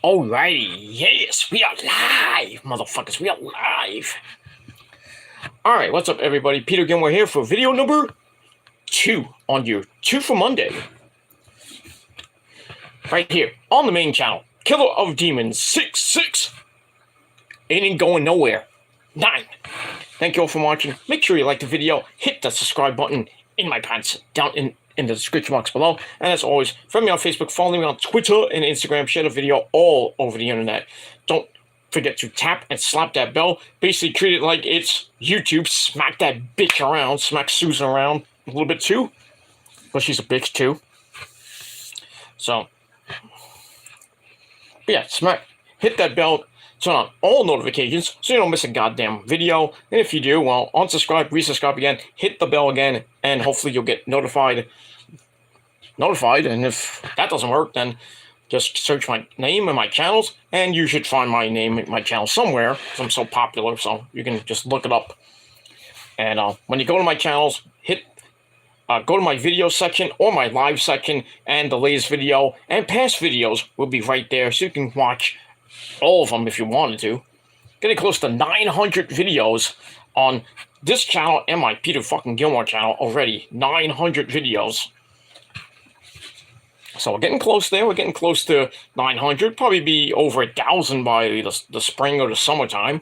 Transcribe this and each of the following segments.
Alrighty, yes, we are live, motherfuckers, we are live. Alright, what's up, everybody? Peter Gilmore here for video number 2 on your 2 for Monday. Right here, on the main channel, Killer of Demons 6. Ain't going nowhere. 9. Thank you all for watching. Make sure you like the video, hit the subscribe button in my pants, down in the description box below. And as always, friend me on Facebook, follow me on Twitter and Instagram, share the video all over the internet. Don't forget to tap and slap that bell. Basically treat it like it's YouTube. Smack that bitch around, smack Susan around a little bit too. Well, she's a bitch too. So, yeah, hit that bell, turn on all notifications so you don't miss a goddamn video. And if you do, well, unsubscribe, resubscribe again, hit the bell again, and hopefully you'll get notified. And if that doesn't work, then just search my name and my channels, and you should find my name and my channel somewhere, because I'm so popular, so you can just look it up. And when you go to my channels, go to my video section or my live section, and the latest video and past videos will be right there, so you can watch all of them if you wanted to. Getting close to 900 videos on this channel and my Peter fucking Gilmore channel already. 900 videos. So we're getting close there. We're getting close to 900. Probably be over 1,000 by the spring or the summertime.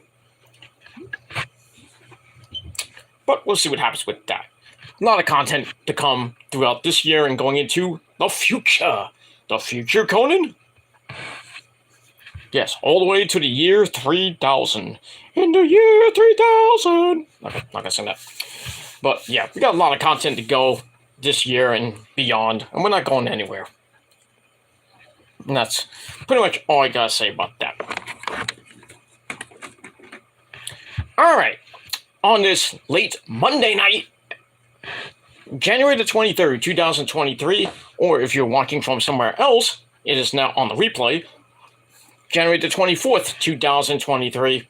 But we'll see what happens with that. A lot of content to come throughout this year and going into the future. The future, Conan? Yes, all the way to the year 3000. In the year 3000. Okay, not gonna sing that. But yeah, we got a lot of content to go this year and beyond, and we're not going anywhere. And that's pretty much all I gotta say about that. Alright, on this late Monday night, January the 23rd, 2023, or if you're watching from somewhere else, it is now on the replay, January the 24th, 2023.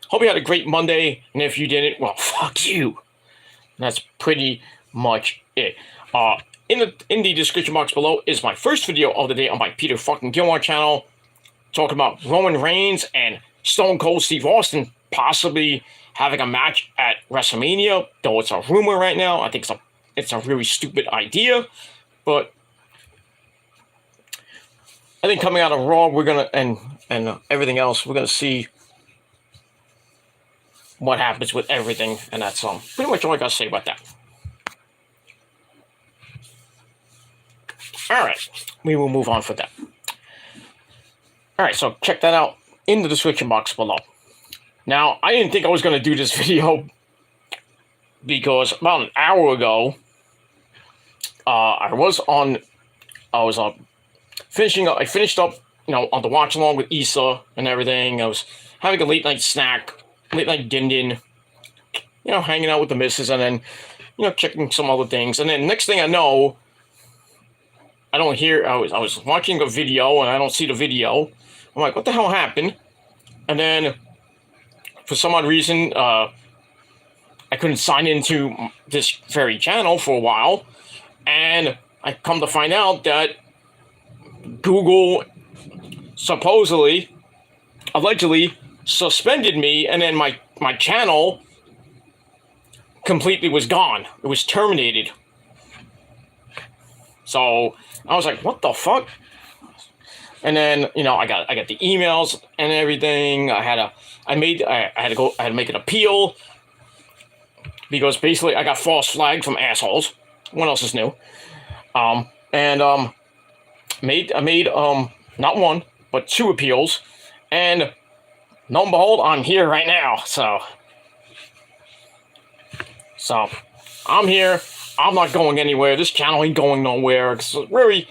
Hope you had a great Monday, and if you didn't, well, fuck you. And that's pretty much it. In the description box below is my first video of the day on my Peter fucking Gilmore channel, talking about Roman Reigns and Stone Cold Steve Austin possibly having a match at WrestleMania, though it's a rumor right now. I think it's a really stupid idea, but I think coming out of Raw, we're gonna and everything else, we're gonna see what happens with everything, and that's pretty much all I gotta say about that. All right, we will move on for that. All right, so check that out in the description box below. Now, I didn't think I was going to do this video because about an hour ago, I finished up, on the watch along with Issa and everything. I was having a late night snack, late night din-din, hanging out with the missus, and then, checking some other things. And then next thing I know, I was watching a video and I don't see the video. I'm like, what the hell happened? And then for some odd reason, I couldn't sign into this very channel for a while. And I come to find out that Google allegedly suspended me, and then my channel completely was gone. It was terminated. So I was like, what the fuck? And then, I got the emails and everything. I had to make an appeal because basically I got false flagged from assholes. What else is new? I made not one, but 2 appeals, and lo and behold, I'm here right now. So I'm here. I'm not going anywhere. This channel ain't going nowhere. It's really,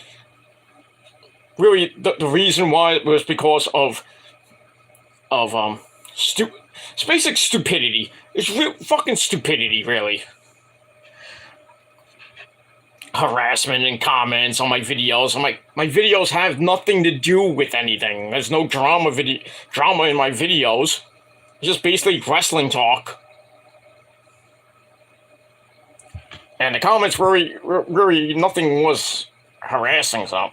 the reason why was because of it's basic stupidity. It's real fucking stupidity, really. Harassment and comments on my videos. My videos have nothing to do with anything. There's no drama in my videos. It's just basically wrestling talk. And the comments really nothing was harassing, so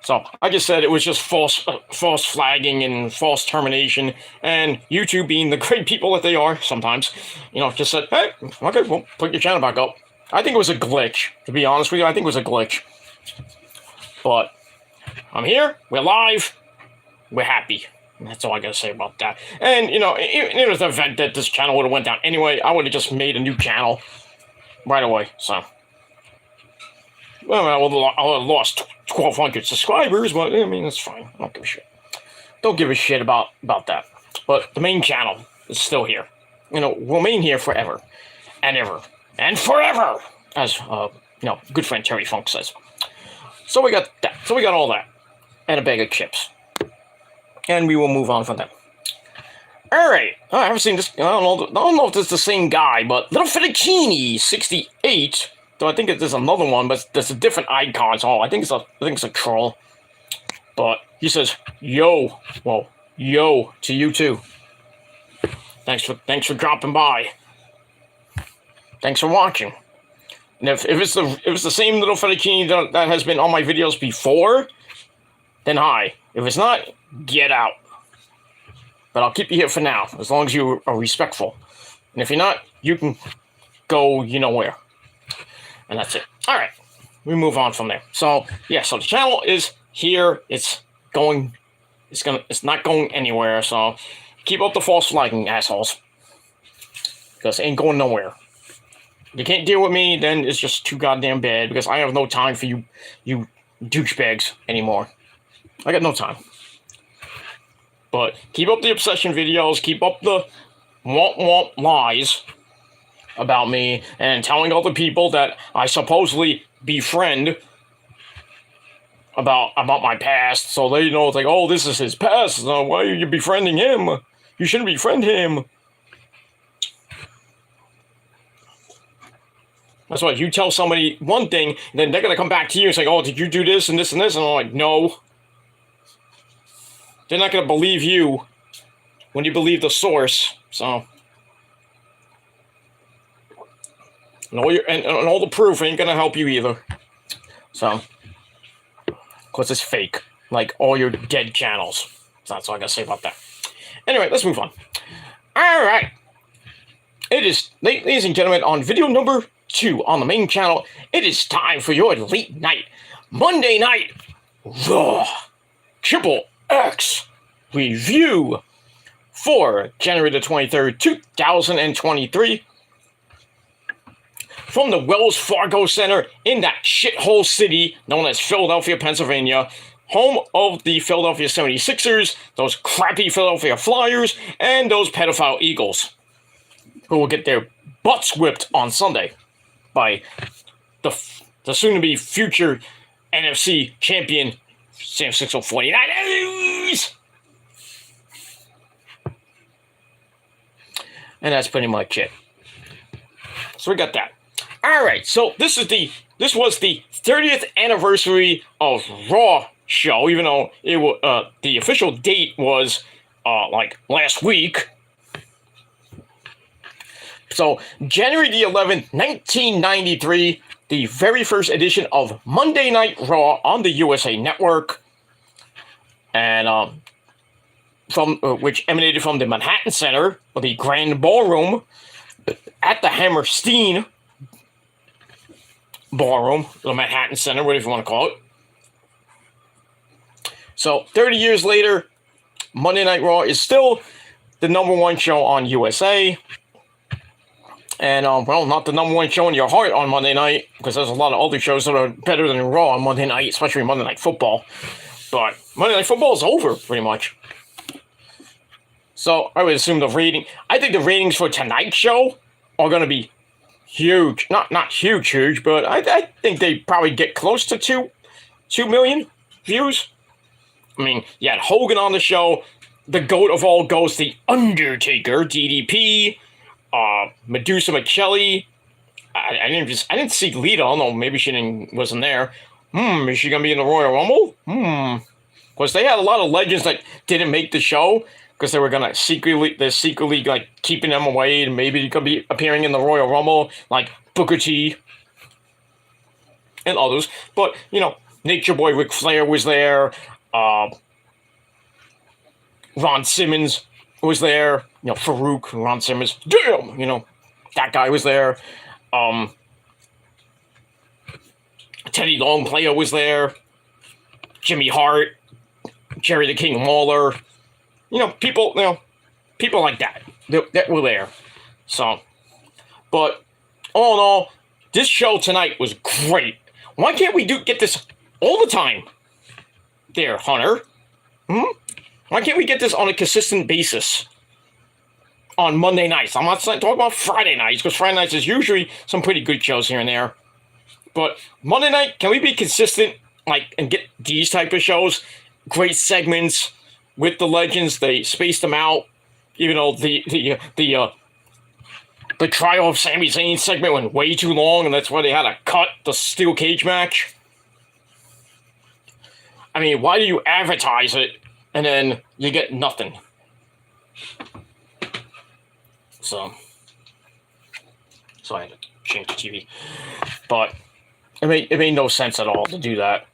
So I just said it was just false flagging and false termination, and YouTube, being the great people that they are sometimes, just said, hey, okay, well, put your channel back up. I think it was a glitch, to be honest with you. I think it was a glitch. But I'm here, we're live, we're happy. That's all I gotta say about that. And, in the event that this channel would have went down anyway, I would have just made a new channel right away, so. Well, I would have lost 1,200 subscribers, but, I mean, that's fine. I don't give a shit. Don't give a shit about that. But the main channel is still here. Will remain here forever. And ever. And forever! As, good friend Terry Funk says. So we got that. So we got all that. And a bag of chips. And we will move on from that. Alright. I haven't seen this. I don't know if this is the same guy, but Little Fettuccine 68. Though I think there's another one, but there's a different icon. So I think it's a troll. But he says, yo. Well, yo to you too. Thanks for dropping by. Thanks for watching. And if it's the same Little Fettuccine that has been on my videos before, then hi. If it's not, get out. But I'll keep you here for now, as long as you are respectful. And if you're not, you can go you know where. And that's it. All right. We move on from there. So, yeah, so the channel is here. It's not going anywhere. So, keep up the false flagging, assholes. Because it ain't going nowhere. You can't deal with me, then it's just too goddamn bad, because I have no time for you douchebags anymore. I got no time. But keep up the obsession videos, keep up the womp lies about me, and telling other people that I supposedly befriend about my past, so they know it's like, oh, this is his past, so why are you befriending him? You shouldn't befriend him. That's why you tell somebody one thing, and then they're going to come back to you and say, oh, did you do this and this and this? And I'm like, no. They're not going to believe you when you believe the source, so. And all the proof ain't going to help you either. So. Because it's fake. Like all your dead channels. So that's all I got to say about that. Anyway, let's move on. Alright. It is, ladies and gentlemen, on video number 2 on the main channel, it is time for your late night, Monday night, Raw Triple X review for January the 23rd, 2023. From the Wells Fargo Center in that shithole city known as Philadelphia, Pennsylvania, home of the Philadelphia 76ers, those crappy Philadelphia Flyers, and those pedophile Eagles, who will get their butts whipped on Sunday by the soon-to-be future NFC champion San Francisco 49ers. And that's pretty much it. So we got that. All right, so this was the 30th anniversary of Raw show, even though it was the official date was like last week. So, January the 11th, 1993, the very first edition of Monday Night Raw on the USA Network, and which emanated from the Manhattan Center, or the Grand Ballroom, at the Hammerstein Ballroom, the Manhattan Center, whatever you want to call it. So, 30 years later, Monday Night Raw is still the #1 show on USA. And, well, not the #1 show in your heart on Monday night, because there's a lot of other shows that are better than Raw on Monday night, especially Monday Night Football. But Monday Night Football is over, pretty much. So, I would assume I think the ratings for tonight's show are going to be huge. Not huge, but I think they probably get close to 2 million views. I mean, you had Hogan on the show, the GOAT of all GOATs, The Undertaker, DDP, Medusa McKelly. I didn't see Lita. I don't know. Maybe she wasn't there. Is she gonna be in the Royal Rumble? Because they had a lot of legends that didn't make the show because they were gonna secretly like keeping them away, and maybe they could be appearing in the Royal Rumble, like Booker T and others. But Nature Boy Ric Flair was there. Ron Simmons was there. You know, Farouk, Ron Simmons. Damn! You know, that guy was there. Teddy Longplayer was there. Jimmy Hart. Jerry the King Lawler. You know, people like that were there. So, but all in all, this show tonight was great. Why can't we get this all the time? There, Hunter. Why can't we get this on a consistent basis on Monday nights? I'm not talking about Friday nights, because Friday nights is usually some pretty good shows here and there. But Monday night, can we be consistent, and get these type of shows? Great segments with the legends. They spaced them out. Even though the trial of Sami Zayn segment went way too long, and that's why they had to cut the steel cage match. I mean, why do you advertise it and then you get nothing? So I had to change the TV. But it made no sense at all to do that.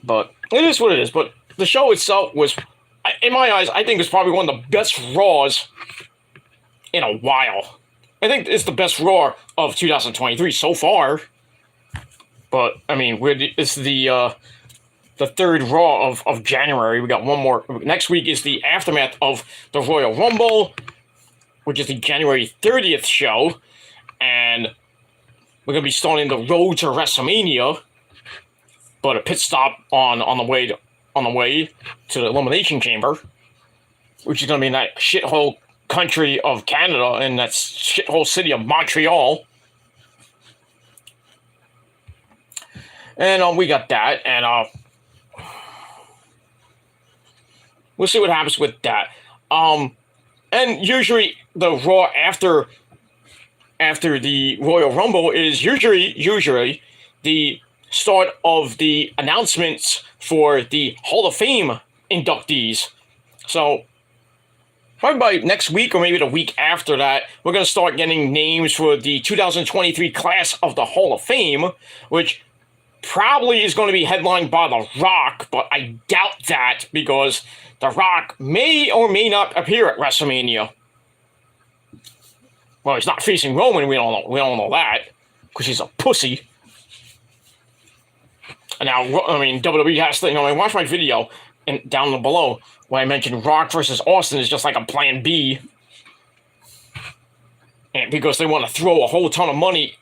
But it is what it is. But the show itself was, in my eyes, I think it's probably one of the best Raws in a while. I think it's the best Raw of 2023 so far. But, I mean, it's the third Raw of January. We got one more. Next week is the aftermath of the Royal Rumble, which is the January 30th show. And we're going to be starting the road to WrestleMania. But a pit stop on the way to the Elimination Chamber, which is going to be in that shithole country of Canada and that shithole city of Montreal. And we got that, and we'll see what happens with that. And usually the Raw after the Royal Rumble is usually the start of the announcements for the Hall of Fame inductees. So probably by next week or maybe the week after that, we're going to start getting names for the 2023 class of the Hall of Fame, which probably is going to be headlined by The Rock, but I doubt that because The Rock may or may not appear at WrestleMania. Well, he's not facing Roman. We don't know that because he's a pussy. And now, I mean, WWE has to, watch my video down below when I mentioned Rock versus Austin is just like a plan B. And because they want to throw a whole ton of money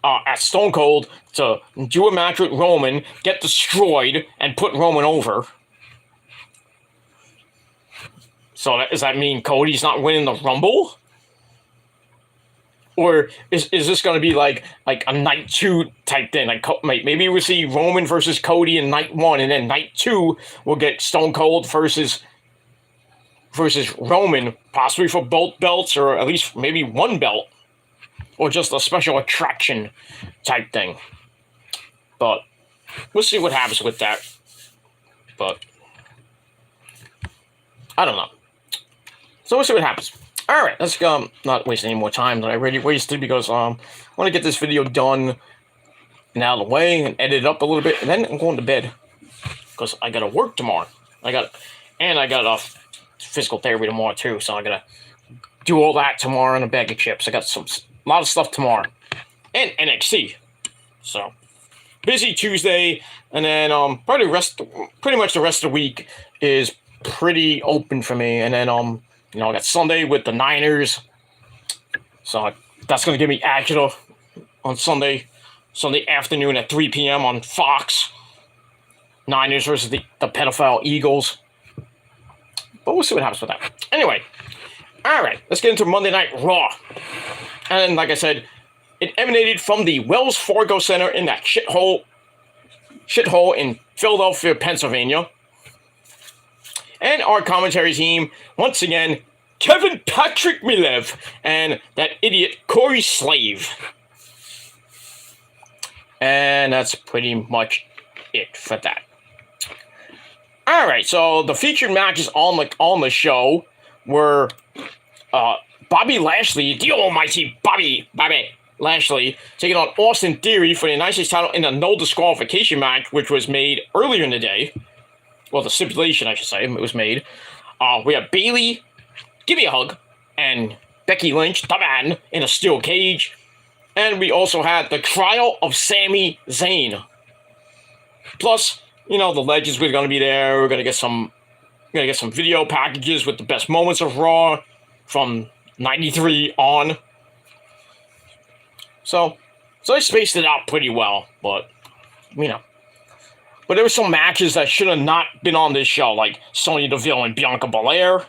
at Stone Cold to do a match with Roman, get destroyed, and put Roman over. So does that mean Cody's not winning the Rumble? Or is this going to be like a night 2 type thing? Like maybe we'll see Roman versus Cody in night 1, and then night 2 we'll get Stone Cold versus Roman, possibly for both belts, or at least maybe one belt, or just a special attraction type thing. But we'll see what happens with that. But I don't know. So we'll see what happens. All right, let's go. Not waste any more time than I already wasted because I want to get this video done and out of the way and edit it up a little bit, and then I'm going to bed because I got to work tomorrow. I got physical therapy tomorrow too, so I got to do all that tomorrow in a bag of chips. I got a lot of stuff tomorrow and NXT. So busy Tuesday, and then pretty much the rest of the week is pretty open for me, and then I got Sunday with the Niners. So that's going to give me action on Sunday afternoon at 3 p.m. on Fox. Niners versus the pedophile Eagles. But we'll see what happens with that. Anyway, all right, let's get into Monday Night Raw. And like I said, it emanated from the Wells Fargo Center in that shithole in Philadelphia, Pennsylvania. And our commentary team, once again, Kevin Patrick Milev and that idiot Corey Slave. And that's pretty much it for that. All right, so the featured matches on the show were Bobby Lashley, the almighty Bobby Lashley taking on Austin Theory for the United States title in a no disqualification match, which was made earlier in the day. Well, the stipulation, I should say, it was made. We have Bayley, Give Me a Hug, and Becky Lynch, the Man, in a steel cage. And we also had the trial of Sami Zayn. Plus, the legends were going to be there. We're going to get some video packages with the best moments of Raw from 93 on. So they spaced it out pretty well, but there were some matches that should have not been on this show, like Sonya Deville and Bianca Belair.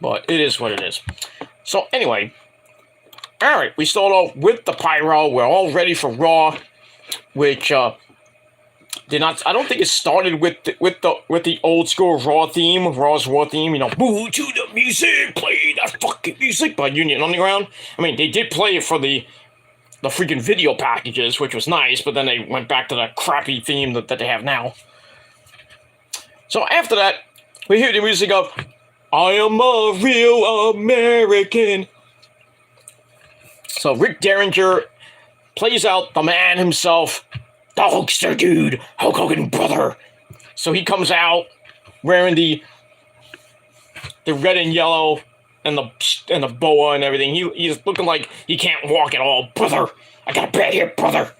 But it is what it is. So anyway, all right, we start off with the pyro. We're all ready for Raw, which did not. I don't think it started with the old school Raw theme, Raw's Raw theme. Boo to the music, play that fucking music by Union Underground. I mean, they did play it for the freaking video packages, which was nice, but then they went back to the crappy theme that they have now. So after that, we hear the music of I Am a Real American. So Rick Derringer plays out the man himself, the Hulkster dude, Hulk Hogan brother. So he comes out wearing the red and yellow and the boa and everything. He's looking like he can't walk at all. Brother, I got a bad hip, brother.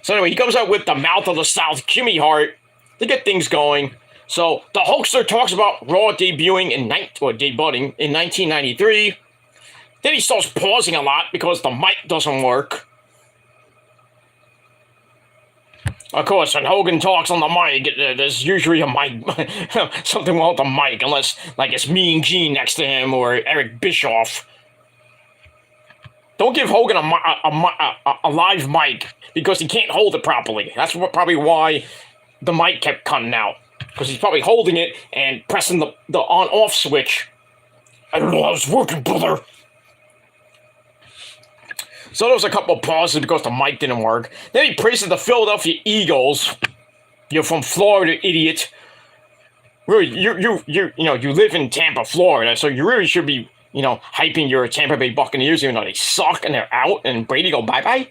So anyway, he comes out with the Mouth of the South, Jimmy Hart, to get things going. So the Hulkster talks about Raw debuting in 1993. Then he starts pausing a lot because the mic doesn't work. Of course, when Hogan talks on the mic, there's usually a mic, something wrong with the mic, unless, like, it's Mean Gene next to him or Eric Bischoff. Don't give Hogan a live mic because he can't hold it properly. That's probably why the mic kept cutting out, because he's probably holding it and pressing the on-off switch. I don't know how it's working, brother. So there was a couple of pauses because the mic didn't work. Then he praises the Philadelphia Eagles. You're from Florida, idiot. Really, you live in Tampa, Florida, so you really should be, hyping your Tampa Bay Buccaneers, even though they suck and they're out, and Brady go bye-bye.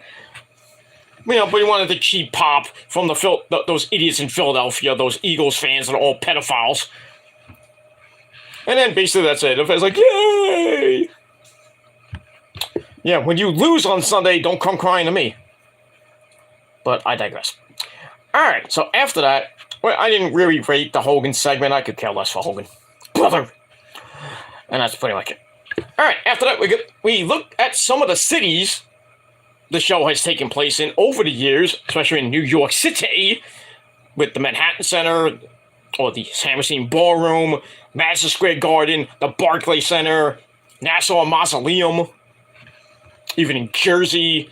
But he wanted the cheap pop from those idiots in Philadelphia, those Eagles fans that are all pedophiles. And then basically that's it. The fans like, yay! Yeah, when you lose on Sunday, don't come crying to me. But I digress. Alright, so after that, I didn't really rate the Hogan segment. I could care less for Hogan. Brother! And that's pretty much it. Alright, after that, we look at some of the cities the show has taken place in over the years, especially in New York City, with the Manhattan Center, or the Hammerstein Ballroom, Madison Square Garden, the Barclays Center, Nassau Mausoleum, even in Jersey,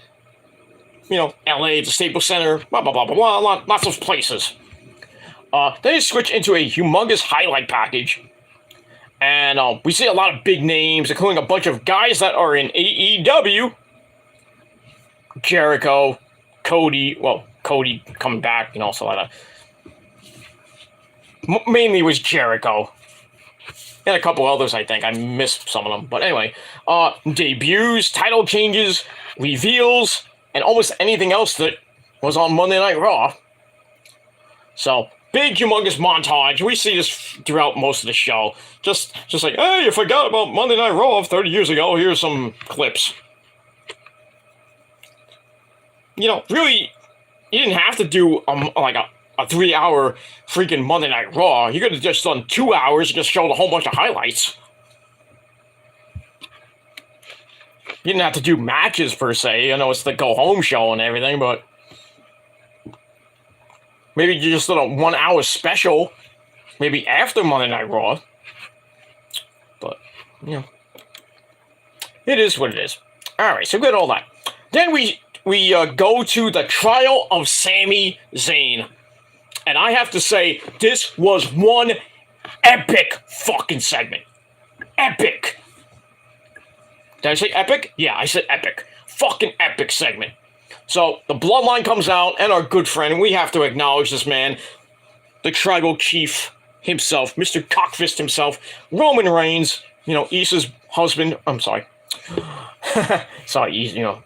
LA, the Staples Center, blah, blah, blah, blah, blah, lots of places. Then they switch into a humongous highlight package, and we see a lot of big names, including a bunch of guys that are in AEW. Jericho, Cody coming back, so like that. Mainly was Jericho. And a couple others, I think. I missed some of them. But anyway, debuts, title changes, reveals, and almost anything else that was on Monday Night Raw. So, big, humongous montage. We see this throughout most of the show. Just like, hey, you forgot about Monday Night Raw 30 years ago. Here's some clips. Really, you didn't have to do a 3-hour freaking Monday Night Raw. You could have just done 2 hours and just showed a whole bunch of highlights. You didn't have to do matches per se. I know it's the go-home show and everything, but maybe you just did a 1-hour special, maybe after Monday Night Raw. But, it is what it is. All right, so we got all that. Then we go to the trial of Sami Zayn. And I have to say, this was one epic fucking segment. Epic. Did I say epic? Yeah, I said epic. Fucking epic segment. So, the Bloodline comes out, and our good friend, and we have to acknowledge this man, the tribal chief himself, Mr. Cockfist himself, Roman Reigns, Issa's husband. I'm sorry. Sorry,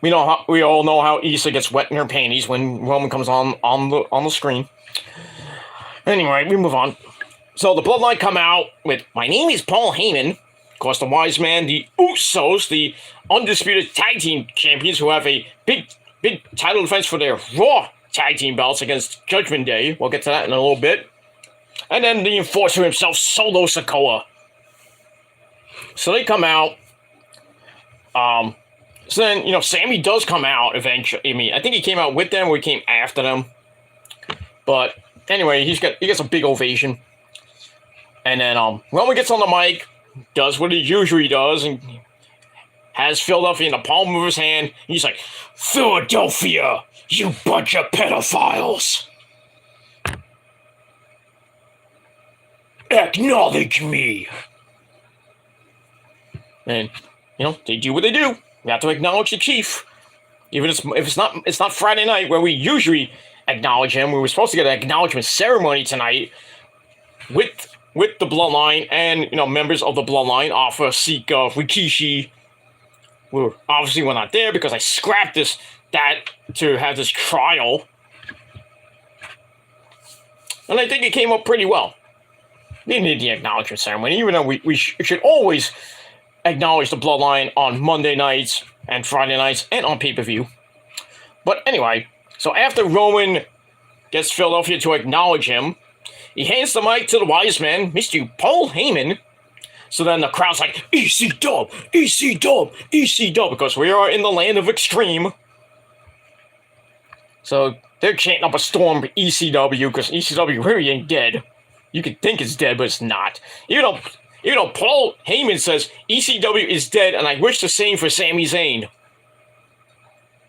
we all know how Issa gets wet in her panties when Roman comes on the screen. Anyway, we move on. So the Bloodline come out with, "My name is Paul Heyman." Of course, the Wise Man, the Usos, the undisputed tag team champions, who have a big title defense for their Raw tag team belts against Judgment Day. We'll get to that in a little bit. And then the enforcer himself, Solo Sikoa. So they come out. So then, Sammy does come out eventually. I mean, I think he came out with them or he came after them. But anyway, he gets a big ovation. And then Roman gets on the mic, does what he usually does, and has Philadelphia in the palm of his hand. He's like, "Philadelphia, you bunch of pedophiles. Acknowledge me." And, they do what they do. We have to acknowledge the chief. Even if it's not Friday night where we usually acknowledge him. We were supposed to get an acknowledgement ceremony tonight with the Bloodline and, members of the Bloodline, Alpha, Sika, Rikishi. We're not there because I scrapped that to have this trial. And I think it came up pretty well. They need the acknowledgement ceremony, even though we should always acknowledge the Bloodline on Monday nights and Friday nights and on pay-per-view. But anyway, so after Roman gets Philadelphia to acknowledge him, he hands the mic to the Wise Man, Mr. Paul Heyman. So then the crowd's like, "EC-Dub, EC-Dub, EC-Dub," because we are in the land of extreme. So they're chanting up a storm for ECW, because ECW really ain't dead. You could think it's dead, but it's not. Even though Paul Heyman says ECW is dead, and I wish the same for Sami Zayn.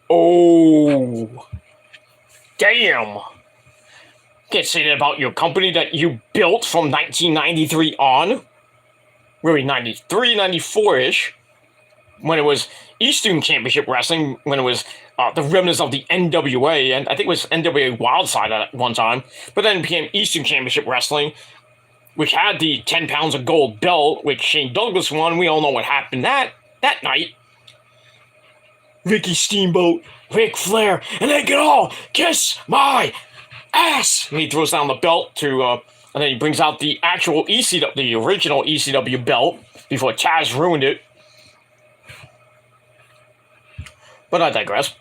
Oh. Damn. Can't say that about your company that you built from 1993 on. Really, 93, 94-ish. When it was Eastern Championship Wrestling, when it was the remnants of the NWA, and I think it was NWA Wildside at one time, but then it became Eastern Championship Wrestling, which had the 10 pounds of gold belt, which Shane Douglas won. We all know what happened that night. Ricky Steamboat, Ric Flair, and they can all kiss my ass! And he throws down the belt and then he brings out the actual ECW, the original ECW belt, before Taz ruined it. But I digress.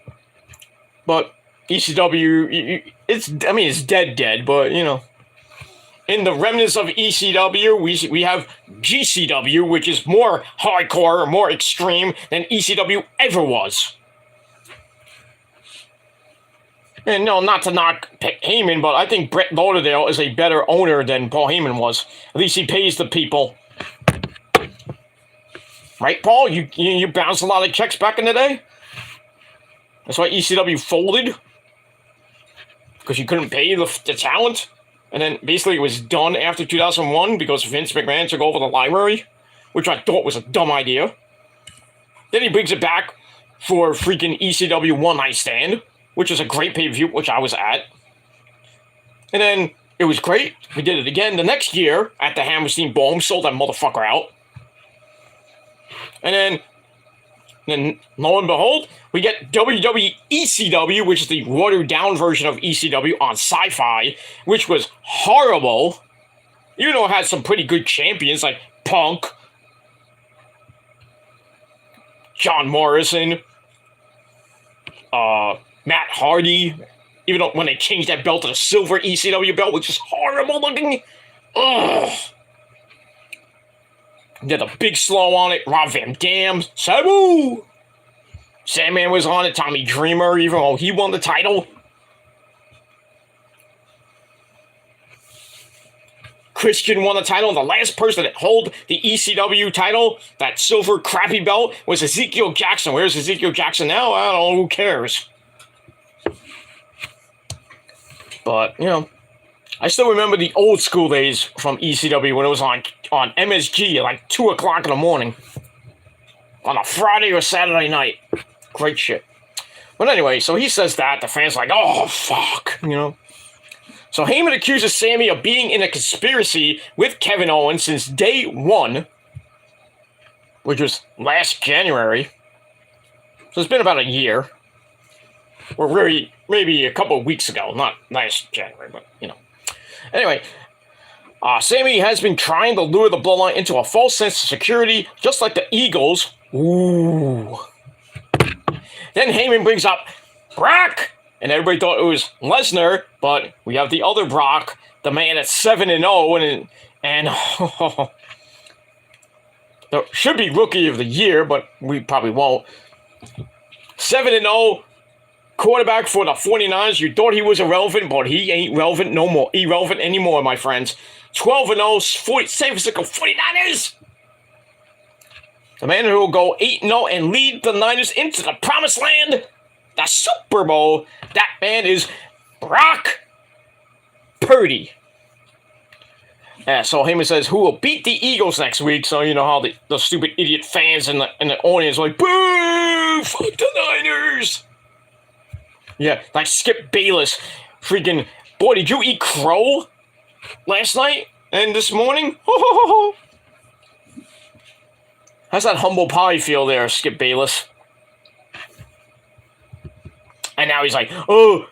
But ECW, it's dead, but, in the remnants of ECW, we have GCW, which is more hardcore, more extreme than ECW ever was. And no, not to knock Heyman, but I think Brett Lauderdale is a better owner than Paul Heyman was. At least he pays the people. Right, Paul? You bounced a lot of checks back in the day? That's why ECW folded? Because you couldn't pay the talent? And then basically it was done after 2001 because Vince McMahon took over the library, which I thought was a dumb idea. Then he brings it back for freaking ECW One Night Stand, which was a great pay-per-view, which I was at. And then it was great. We did it again the next year at the Hammerstein Ballroom, sold that motherfucker out. And then lo and behold, we get WWE ECW, which is the watered-down version of ECW on Sci-Fi, which was horrible. Even though it had some pretty good champions like Punk, John Morrison, Matt Hardy. Even though when they changed that belt to the silver ECW belt, which is horrible looking. Ugh. Did a big slow on it. Rob Van Dam, Sabu. Sandman was on it. Tommy Dreamer, even though he won the title. Christian won the title, and the last person that held the ECW title, that silver crappy belt, was Ezekiel Jackson. Where's Ezekiel Jackson now? I don't know. Who cares? But, I still remember the old school days from ECW when it was on MSG at like 2 o'clock in the morning. On a Friday or Saturday night. Great shit. But anyway, so he says that. The fans are like, oh, fuck, So Heyman accuses Sammy of being in a conspiracy with Kevin Owens since day one, which was last January. So it's been about a year. Or really, maybe a couple of weeks ago. Not last January, but, you know. Anyway, Sammy has been trying to lure the Bloodline into a false sense of security, just like the Eagles. Ooh. Then Heyman brings up Brock, and everybody thought it was Lesnar, but we have the other Brock, the man at 7-0, and should be Rookie of the Year, but we probably won't. 7-0 quarterback for the 49ers. You thought he was irrelevant, but he ain't relevant no more. Irrelevant anymore, my friends. 12-0 San Francisco 49ers. The man who will go 8-0 and lead the Niners into the promised land, the Super Bowl. That man is Brock Purdy. Yeah, so Heyman says, who will beat the Eagles next week? So you know how the stupid idiot fans in the audience are like, boo! Fuck the Niners! Yeah, like Skip Bayless. Freaking, boy, did you eat crow last night and this morning? How's that humble pie feel there, Skip Bayless? And now he's like, oh.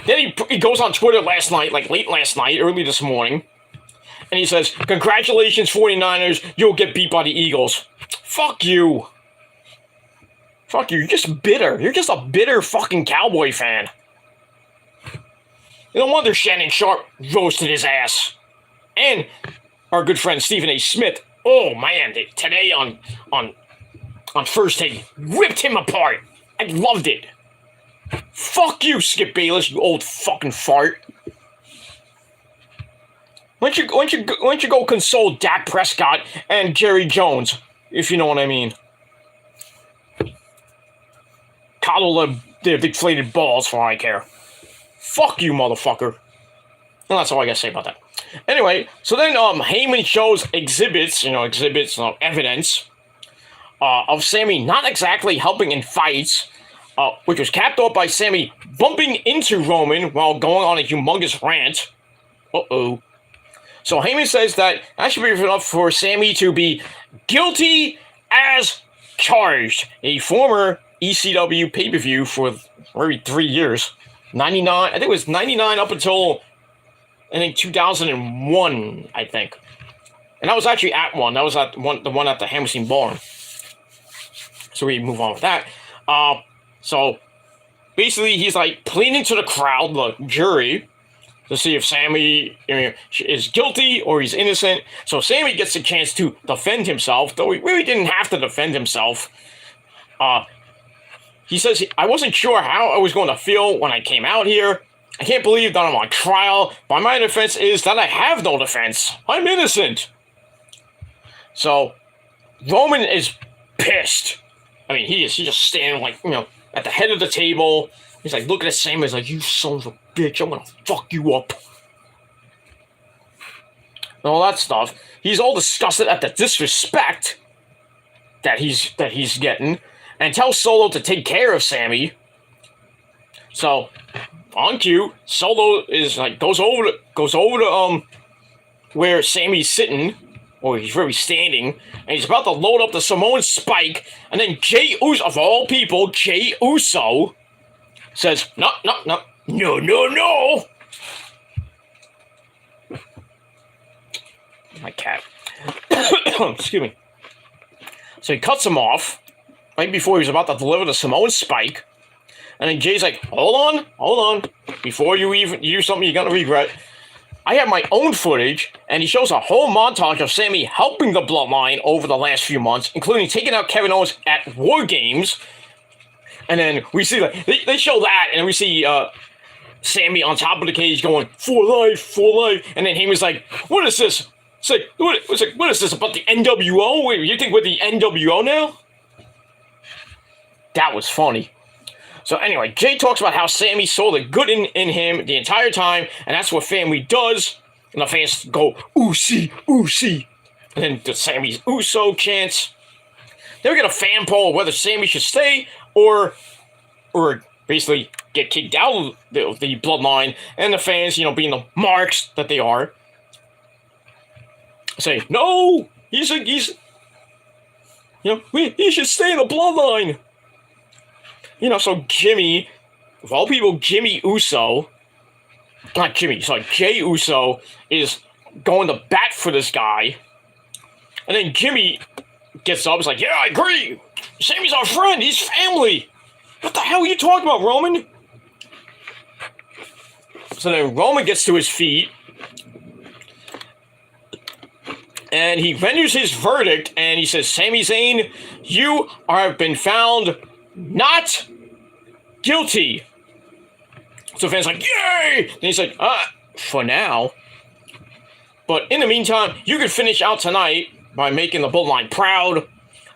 Then he goes on Twitter last night, like late last night, early this morning. And he says, congratulations, 49ers, you'll get beat by the Eagles. Fuck you. Fuck you, you're just bitter. You're just a bitter fucking Cowboy fan. No wonder Shannon Sharp roasted his ass. And our good friend Stephen A. Smith, oh man, today on First Take, ripped him apart. I loved it. Fuck you, Skip Bayless, you old fucking fart. Why don't you go console Dak Prescott and Jerry Jones, if you know what I mean. Coddle the deflated balls for all I care. Fuck you, motherfucker. And that's all I gotta say about that. Anyway, so then Heyman shows exhibits, evidence of Sammy not exactly helping in fights, which was capped off by Sammy bumping into Roman while going on a humongous rant. Uh-oh. So Heyman says that should be enough for Sammy to be guilty as charged. A former ECW pay-per-view for maybe 3 years. 99, I think it was 99 up until, I think, 2001, I think. And I was actually at one. That was at the one at the Hammerstein Barn. So we move on with that. So basically he's like pleading to the crowd, the jury, to see if Sammy is guilty or he's innocent. So Sammy gets a chance to defend himself, though he really didn't have to defend himself. He says, I wasn't sure how I was going to feel when I came out here. I can't believe that I'm on trial, but my defense is that I have no defense. I'm innocent. So Roman is pissed. I mean, he's just standing like, at the head of the table. He's like looking at Sammy. He's like, you son of a bitch, I'm gonna fuck you up. And all that stuff. He's all disgusted at the disrespect that he's getting, and tells Solo to take care of Sammy. So on cue, Solo is like goes over to where Sammy's sitting, or he's really standing, and he's about to load up the Samoan spike, and then Jey Uso, of all people, Jey Uso says, no. My cat. Excuse me. So he cuts him off right before he was about to deliver the Samoan spike. And then Jay's like, hold on. Before you even do something you're going to regret, I have my own footage. And he shows a whole montage of Sammy helping the Bloodline over the last few months, including taking out Kevin Owens at War Games. And then we see, like, they show that, and we see Sammy on top of the cage going, for life. And then Heyman's like, what is this? It's like, what is this, about the NWO? Wait, you think we're the NWO now? That was funny. So anyway, Jay talks about how Sammy saw the good in him the entire time, and that's what family does. And the fans go, Usi. And then the Sammy's Uso chants. Then we get a fan poll whether Sammy should stay or basically get kicked out of the bloodline, and the fans, being the marks that they are, say, no, he should stay in the bloodline. So Jimmy, of all people, Jey Uso is going to bat for this guy. And then Jimmy gets up, is like, yeah, I agree. Sammy's our friend, he's family. What the hell are you talking about, Roman? So then Roman gets to his feet, and he renders his verdict, and he says, Sami Zayn, you have been found not guilty. So fans are like, yay! And he's like, for now. But in the meantime, you can finish out tonight by making the bloodline proud.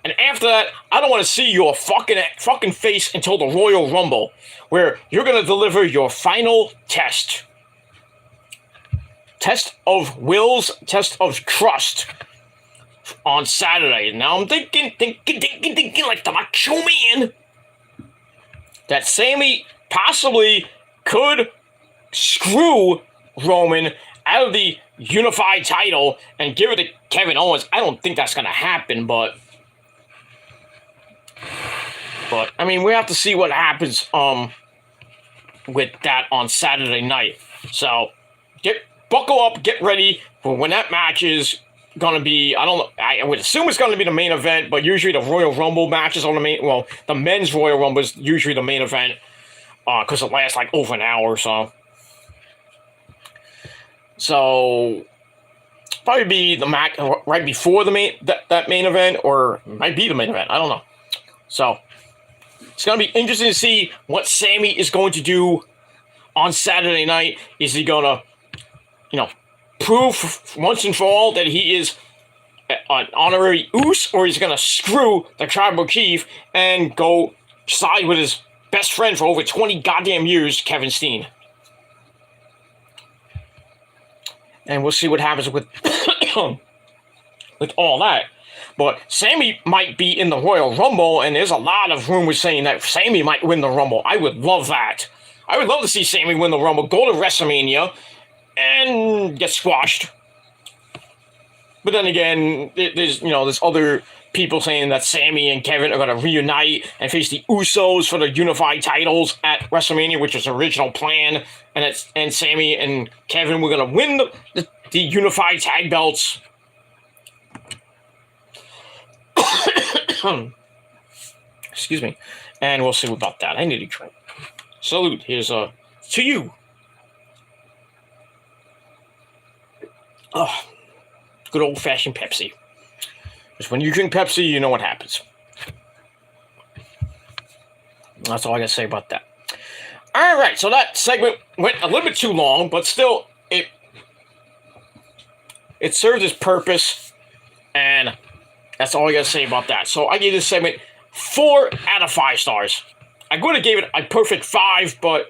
And after that, I don't want to see your fucking face until the Royal Rumble, where you're going to deliver your final test. Test of wills, test of trust on Saturday. Now I'm thinking like the Macho Man, that Sami possibly could screw Roman out of the unified title and give it to Kevin Owens. I don't think that's going to happen, but I mean, we have to see what happens with that on Saturday night. So buckle up, get ready for when that match is going to be. I don't know. I would assume it's going to be the main event, but usually the Royal Rumble matches on the main. Well, the men's Royal Rumble is usually the main event because it lasts like over an hour or so. So probably be the match right before the that main event, or might be the main event. I don't know. So it's going to be interesting to see what Sami is going to do on Saturday night. Is he going to, prove once and for all that he is an honorary Uso, or he's going to screw the tribal chief and go side with his best friend for over 20 goddamn years, Kevin Steen? And we'll see what happens with with all that. But Sami might be in the Royal Rumble, and there's a lot of rumors saying that Sami might win the Rumble. I would love that. I would love to see Sami win the Rumble, go to WrestleMania, and get squashed. But then again, there's other people saying that Sami and Kevin are going to reunite and face the Usos for the unified titles at WrestleMania, which was the original plan. And Sami and Kevin were going to win the unified tag belts. Excuse me. And we'll see about that. I need a drink. Salute. Here's to you. Oh, good old-fashioned Pepsi. Because when you drink Pepsi, you know what happens. That's all I got to say about that. All right, so that segment went a little bit too long, but still, it served its purpose, and that's all I got to say about that. So I gave this segment 4 out of 5 stars. I would have gave it a perfect 5, but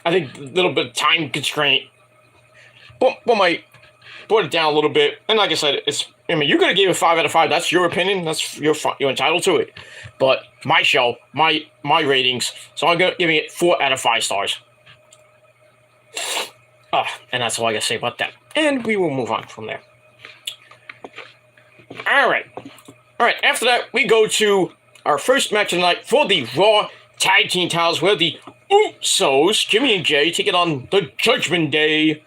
I think a little bit of time constraint brought it down a little bit. And like I said, you could have gave it 5 out of 5. That's your opinion. That's you're entitled to it. But my show, my ratings, so I'm giving it 4 out of 5 stars. And that's all I got to say about that. And we will move on from there. All right. After that, we go to our first match of the night for the Raw Tag Team titles, where the Usos, Jimmy and Jay, take it on the Judgment Day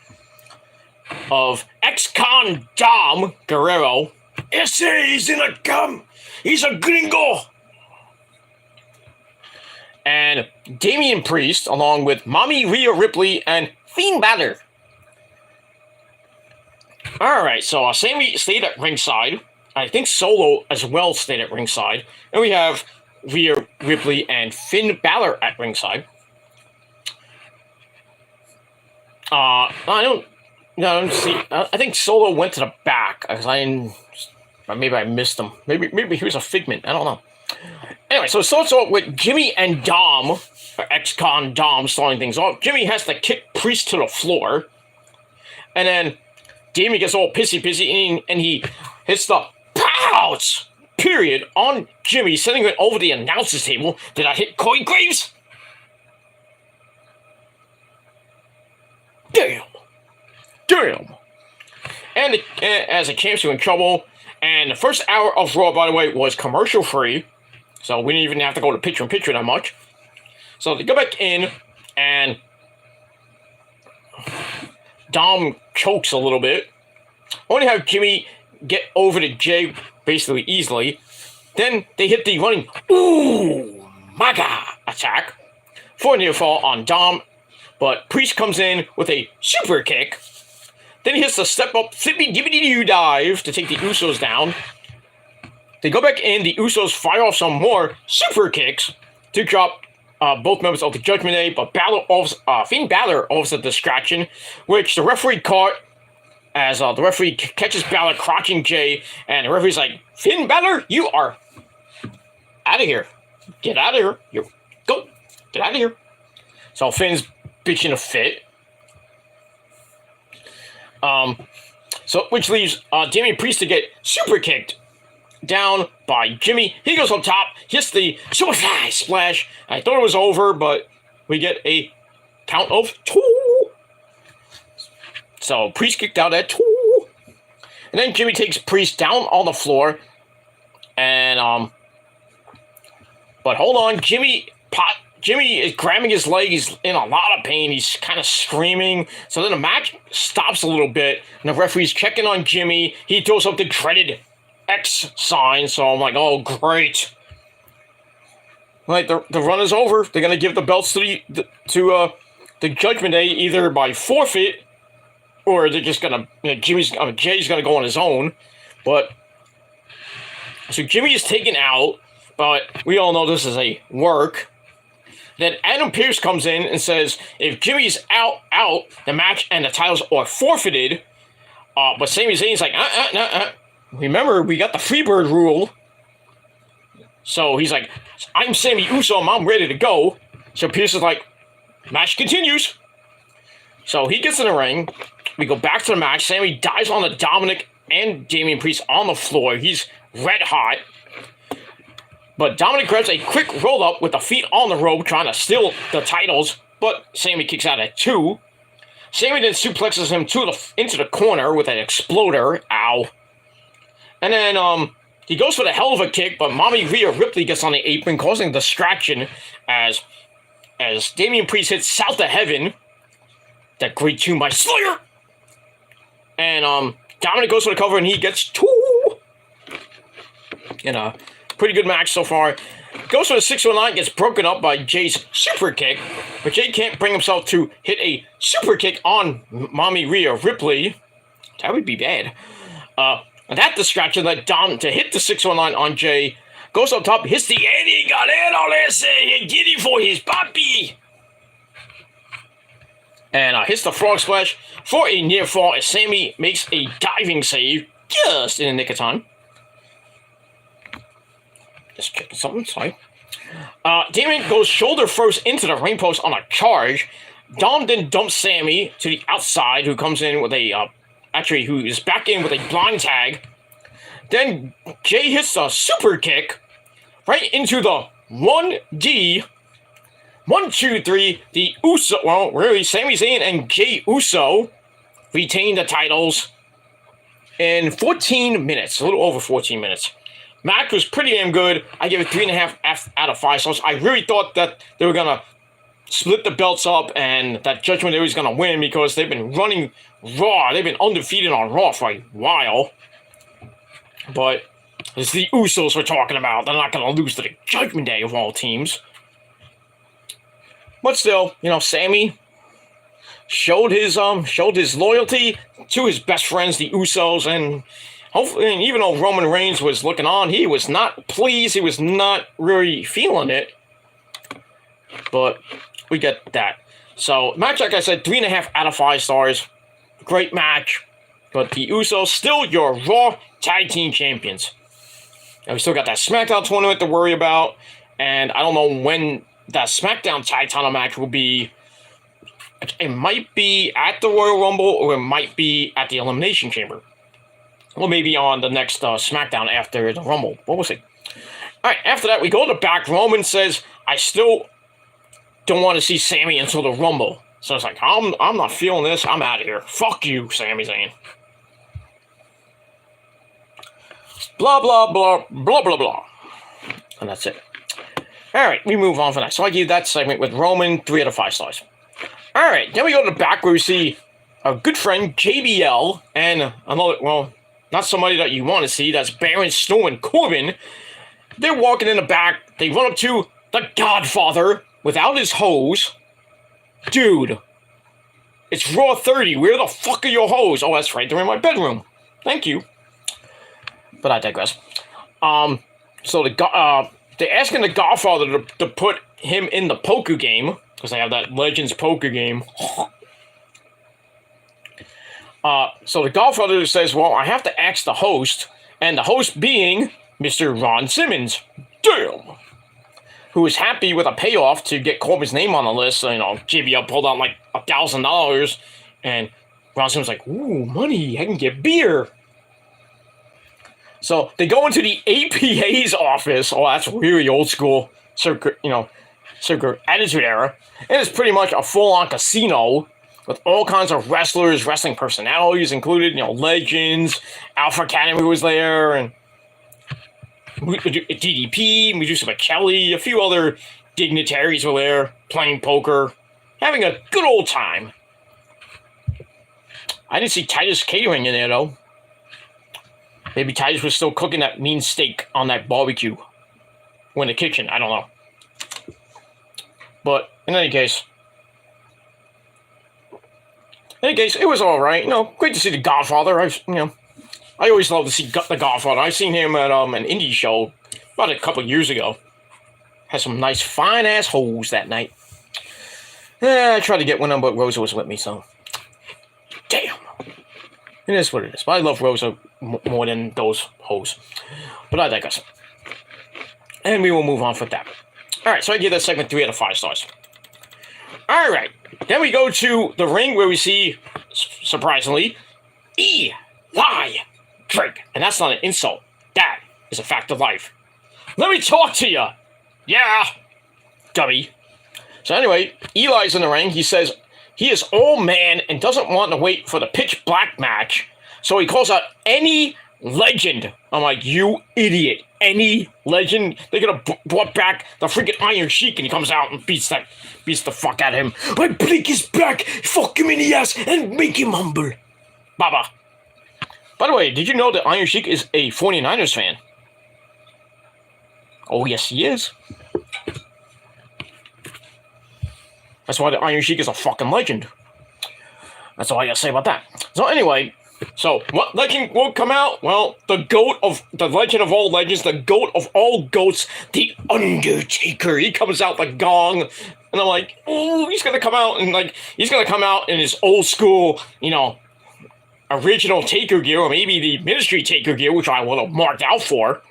of ex-con Dom Guerrero. He's in a gum. He's a gringo. And Damian Priest, along with Mommy Rhea Ripley and Finn Balor. All right, so Sami stayed at ringside. I think Solo as well stayed at ringside. And we have Rhea Ripley and Finn Balor at ringside. I think Solo went to the back because maybe I missed him. Maybe he was a figment. I don't know. Anyway, so it starts off with Jimmy and Dom, or ex-con Dom, starting things off. Jimmy has to kick Priest to the floor, and then Damian gets all pissy, and he hits the pounce period on Jimmy, sending it over the announcer's table. Did I hit Corey Graves? Damn. Damn. And as the champs were in trouble, and the first hour of Raw, by the way, was commercial free, so we didn't even have to go to picture-in-picture that much. So they go back in, and Dom chokes a little bit. Only have Jimmy get over to Jay basically easily. Then they hit the running Maga attack for a near fall on Dom, but Priest comes in with a super kick. Then he hits the step up flippy dippity doo dive to take the Usos down. They go back in, the Usos fire off some more super kicks to drop both members of the Judgment Day, but Finn Balor offers a distraction, which the referee caught as the referee catches Balor crotching Jay, and the referee's like, Finn Balor, you are out of here. Get out of here. Go. Get out of here. So Finn's bitching a fit. So which leaves Damian Priest to get super kicked down by Jimmy. He goes on top, hits the Superfly Splash. I thought it was over, but we get a count of 2. So Priest kicked out at 2. And then Jimmy takes Priest down on the floor. And, but hold on, Jimmy is grabbing his leg. He's in a lot of pain. He's kind of screaming. So then the match stops a little bit. And the referee's checking on Jimmy. He throws up the dreaded X sign. So I'm like, oh, great. Like, the run is over. They're going to give the belts to the Judgment Day either by forfeit or they're just going to, Jay's going to go on his own. But, so Jimmy is taken out. But we all know this is a work. Then Adam Pearce comes in and says, if Jimmy's out, the match and the titles are forfeited. But Sami Zayn's like, Remember, we got the Freebird rule. So he's like, I'm Sammy Uso, I'm ready to go. So Pearce is like, match continues. So he gets in the ring. We go back to the match. Sammy dives on the Dominic and Damian Priest on the floor. He's red hot. But Dominic grabs a quick roll-up with the feet on the rope, trying to steal the titles, but Sammy kicks out at 2. Sammy then suplexes him into the corner with an exploder. Ow. And then he goes for the hell of a kick, but Mommy Rhea Ripley gets on the apron, causing a distraction as Damian Priest hits South of Heaven. That great tune by Slayer. And Dominic goes for the cover, and he gets 2. Pretty good match so far. Goes for the 619, gets broken up by Jay's super kick, but Jay can't bring himself to hit a super kick on Mommy Rhea Ripley. That would be bad. And that distraction led Dom to hit the 619 on Jay. Goes up top, hits the Eddie Guerrero, let's say, and giddy for his papi. And hits the frog splash for a near fall as Sammy makes a diving save just in the nick of time. Just checking something, sorry. Damian goes shoulder first into the ring post on a charge. Dom then dumps Sammy to the outside, who comes in with a, who is back in with a blind tag. Then Jay hits a super kick right into the 1D. 1, 2, 3. The Uso, well, really, Sami Zayn and Jay Uso retain the titles in 14 minutes, a little over 14 minutes. Match was pretty damn good. I give it 3.5 out of 5 stars. I really thought that they were going to split the belts up and that Judgment Day was going to win because they've been running Raw. They've been undefeated on Raw for a while. But it's the Usos we're talking about. They're not going to lose to the Judgment Day of all teams. But still, Sammy showed his loyalty to his best friends, the Usos, and hopefully, and even though Roman Reigns was looking on, he was not pleased. He was not really feeling it. But we get that. So, match, like I said, 3.5 out of 5 stars. Great match. But the Usos, still your Raw Tag Team Champions. And we still got that SmackDown tournament to worry about. And I don't know when that SmackDown Tag Title match will be. It might be at the Royal Rumble, or it might be at the Elimination Chamber. Or maybe on the next SmackDown after the Rumble. But we'll see. Alright, after that, we go to the back. Roman says, I still don't want to see Sammy until the Rumble. So it's like, I'm not feeling this. I'm out of here. Fuck you, Sami Zayn. Blah, blah, blah, blah, blah, blah. And that's it. All right, we move on from that. So I gave that segment with Roman 3 out of 5 stars. All right, then we go to the back where we see our good friend JBL and another, well, not somebody that you want to see. That's Baron Snow and Corbin. They're walking in the back. They run up to the Godfather without his hose. Dude, it's Raw 30. Where the fuck are your hose? Oh, that's right. They're in my bedroom. Thank you. But I digress. So they're asking the Godfather to put him in the poker game because they have that Legends poker game. So the Godfather says, well, I have to ask the host, and the host being Mr. Ron Simmons. Damn! Who is happy with a payoff to get Corbin's name on the list. So, JBL pulled out like $1,000, and Ron Simmons like, ooh, money, I can get beer. So they go into the APA's office. Oh, that's really old school, circa Attitude Era. And it's pretty much a full-on casino with all kinds of wrestlers, wrestling personalities included, Legends, Alpha Academy was there, and DDP, Medusa McKelly, a few other dignitaries were there, playing poker, having a good old time. I didn't see Titus Catering in there, though. Maybe Titus was still cooking that mean steak on that barbecue. Or in the kitchen, I don't know. But, in any case, it was alright. Great to see the Godfather. I always love to see the Godfather. I seen him at an indie show about a couple years ago. Had some nice fine-ass hoes that night. I tried to get one of them, but Rosa was with me, so... Damn! It is what it is. But I love Rosa more than those hoes. But I digress. And we will move on from that. Alright, so I give that segment 3 out of 5 stars. Alright, then we go to the ring where we see, surprisingly, Eli Drake. And that's not an insult. That is a fact of life. Let me talk to you. Yeah, dummy. So anyway, Eli's in the ring. He says he is all man and doesn't want to wait for the pitch black match. So he calls out any legend. I'm like, you idiot. Any legend? They're going to brought back the freaking Iron Sheik, and he comes out and beats the fuck out of him. I break his back, fuck him in the ass, and make him humble. Baba. By the way, did you know that Iron Sheik is a 49ers fan? Oh, yes, he is. That's why the Iron Sheik is a fucking legend. That's all I gotta say about that. So anyway, what legend will come out? Well, the legend of all legends, the goat of all goats, the Undertaker. He comes out the gong, and I'm like, oh, he's gonna come out in his old school, original Taker gear, or maybe the Ministry Taker gear, which I would have marked out for.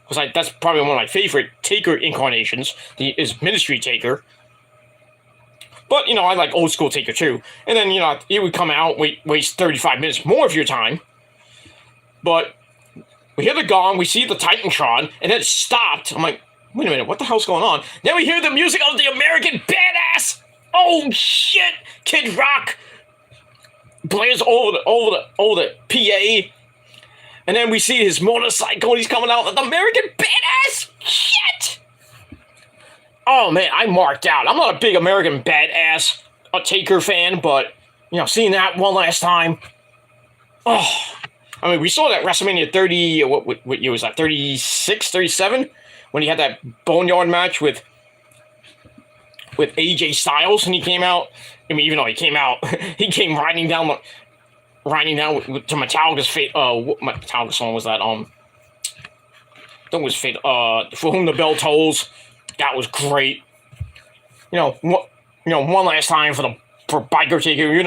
Because that's probably one of my favorite Taker incarnations, is Ministry Taker. But, I like old school Taker too. And then, he would come out, waste 35 minutes more of your time. But we hear the gong, we see the Titantron, and then it stopped. I'm like, wait a minute, what the hell's going on? Then we hear the music of the American Badass. Oh, shit! Kid Rock blares over the PA. And then we see his motorcycle, and he's coming out with the American Badass. Shit! Oh, man, I marked out. I'm not a big American Badass Taker fan, but, seeing that one last time. Oh, I mean, we saw that WrestleMania 30, what year was that, 36, 37? When he had that Boneyard match with AJ Styles, and he came out. I mean, even though he came out, he came riding down to Metallica's fate. What Metallica song was that? That was fate. For Whom the Bell Tolls. That was great. One last time for Biker Taker. It